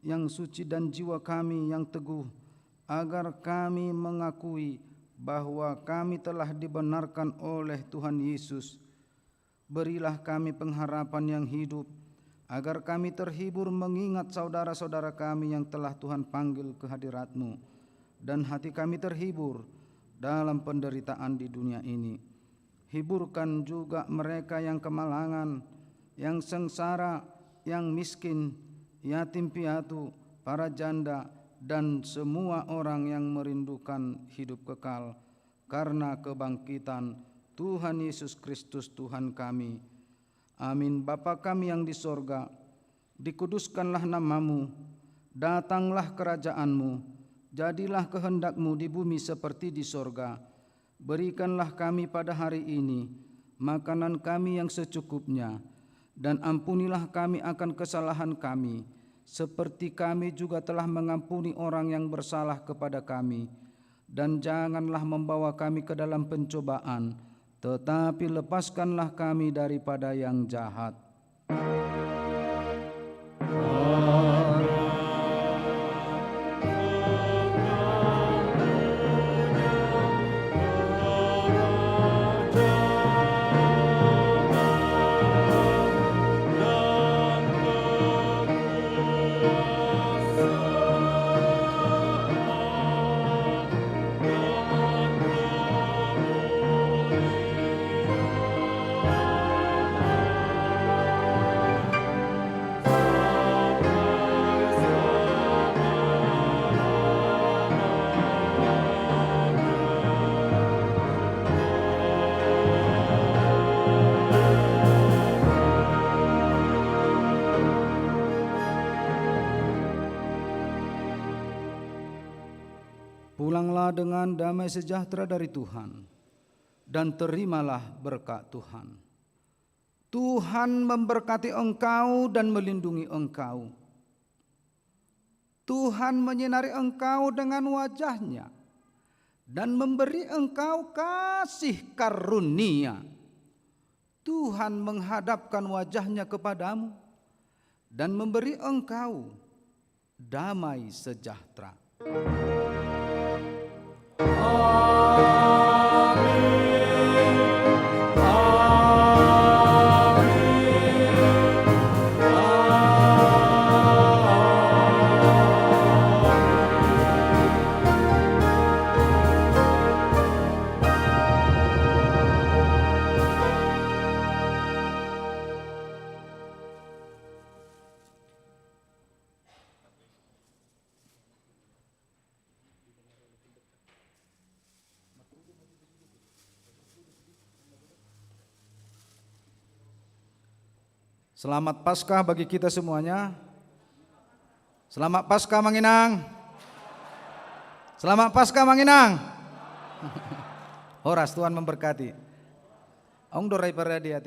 yang suci dan jiwa kami yang teguh, agar kami mengakui bahwa kami telah dibenarkan oleh Tuhan Yesus. Berilah kami pengharapan yang hidup, agar kami terhibur mengingat saudara-saudara kami yang telah Tuhan panggil ke hadirat-Mu, dan hati kami terhibur dalam penderitaan di dunia ini. Hiburkan juga mereka yang kemalangan, yang sengsara, yang miskin, yatim piatu, para janda, dan semua orang yang merindukan hidup kekal karena kebangkitan Tuhan Yesus Kristus Tuhan kami. Amin. Bapa kami yang di sorga, dikuduskanlah nama-Mu, datanglah kerajaan-Mu, jadilah kehendak-Mu di bumi seperti di sorga. Berikanlah kami pada hari ini makanan kami yang secukupnya, dan ampunilah kami akan kesalahan kami, seperti kami juga telah mengampuni orang yang bersalah kepada kami. Dan janganlah membawa kami ke dalam pencobaan, tetapi lepaskanlah kami daripada yang jahat. Pulanglah dengan damai sejahtera dari Tuhan, dan terimalah berkat Tuhan. Tuhan memberkati engkau dan melindungi engkau. Tuhan menyinari engkau dengan wajah-Nya dan memberi engkau kasih karunia. Tuhan menghadapkan wajah-Nya kepadamu dan memberi engkau damai sejahtera. Selamat Paskah bagi kita semuanya. Selamat Paskah Manginang. Selamat Paskah Manginang. Horas, Tuhan memberkati. Ong dorai pada dia.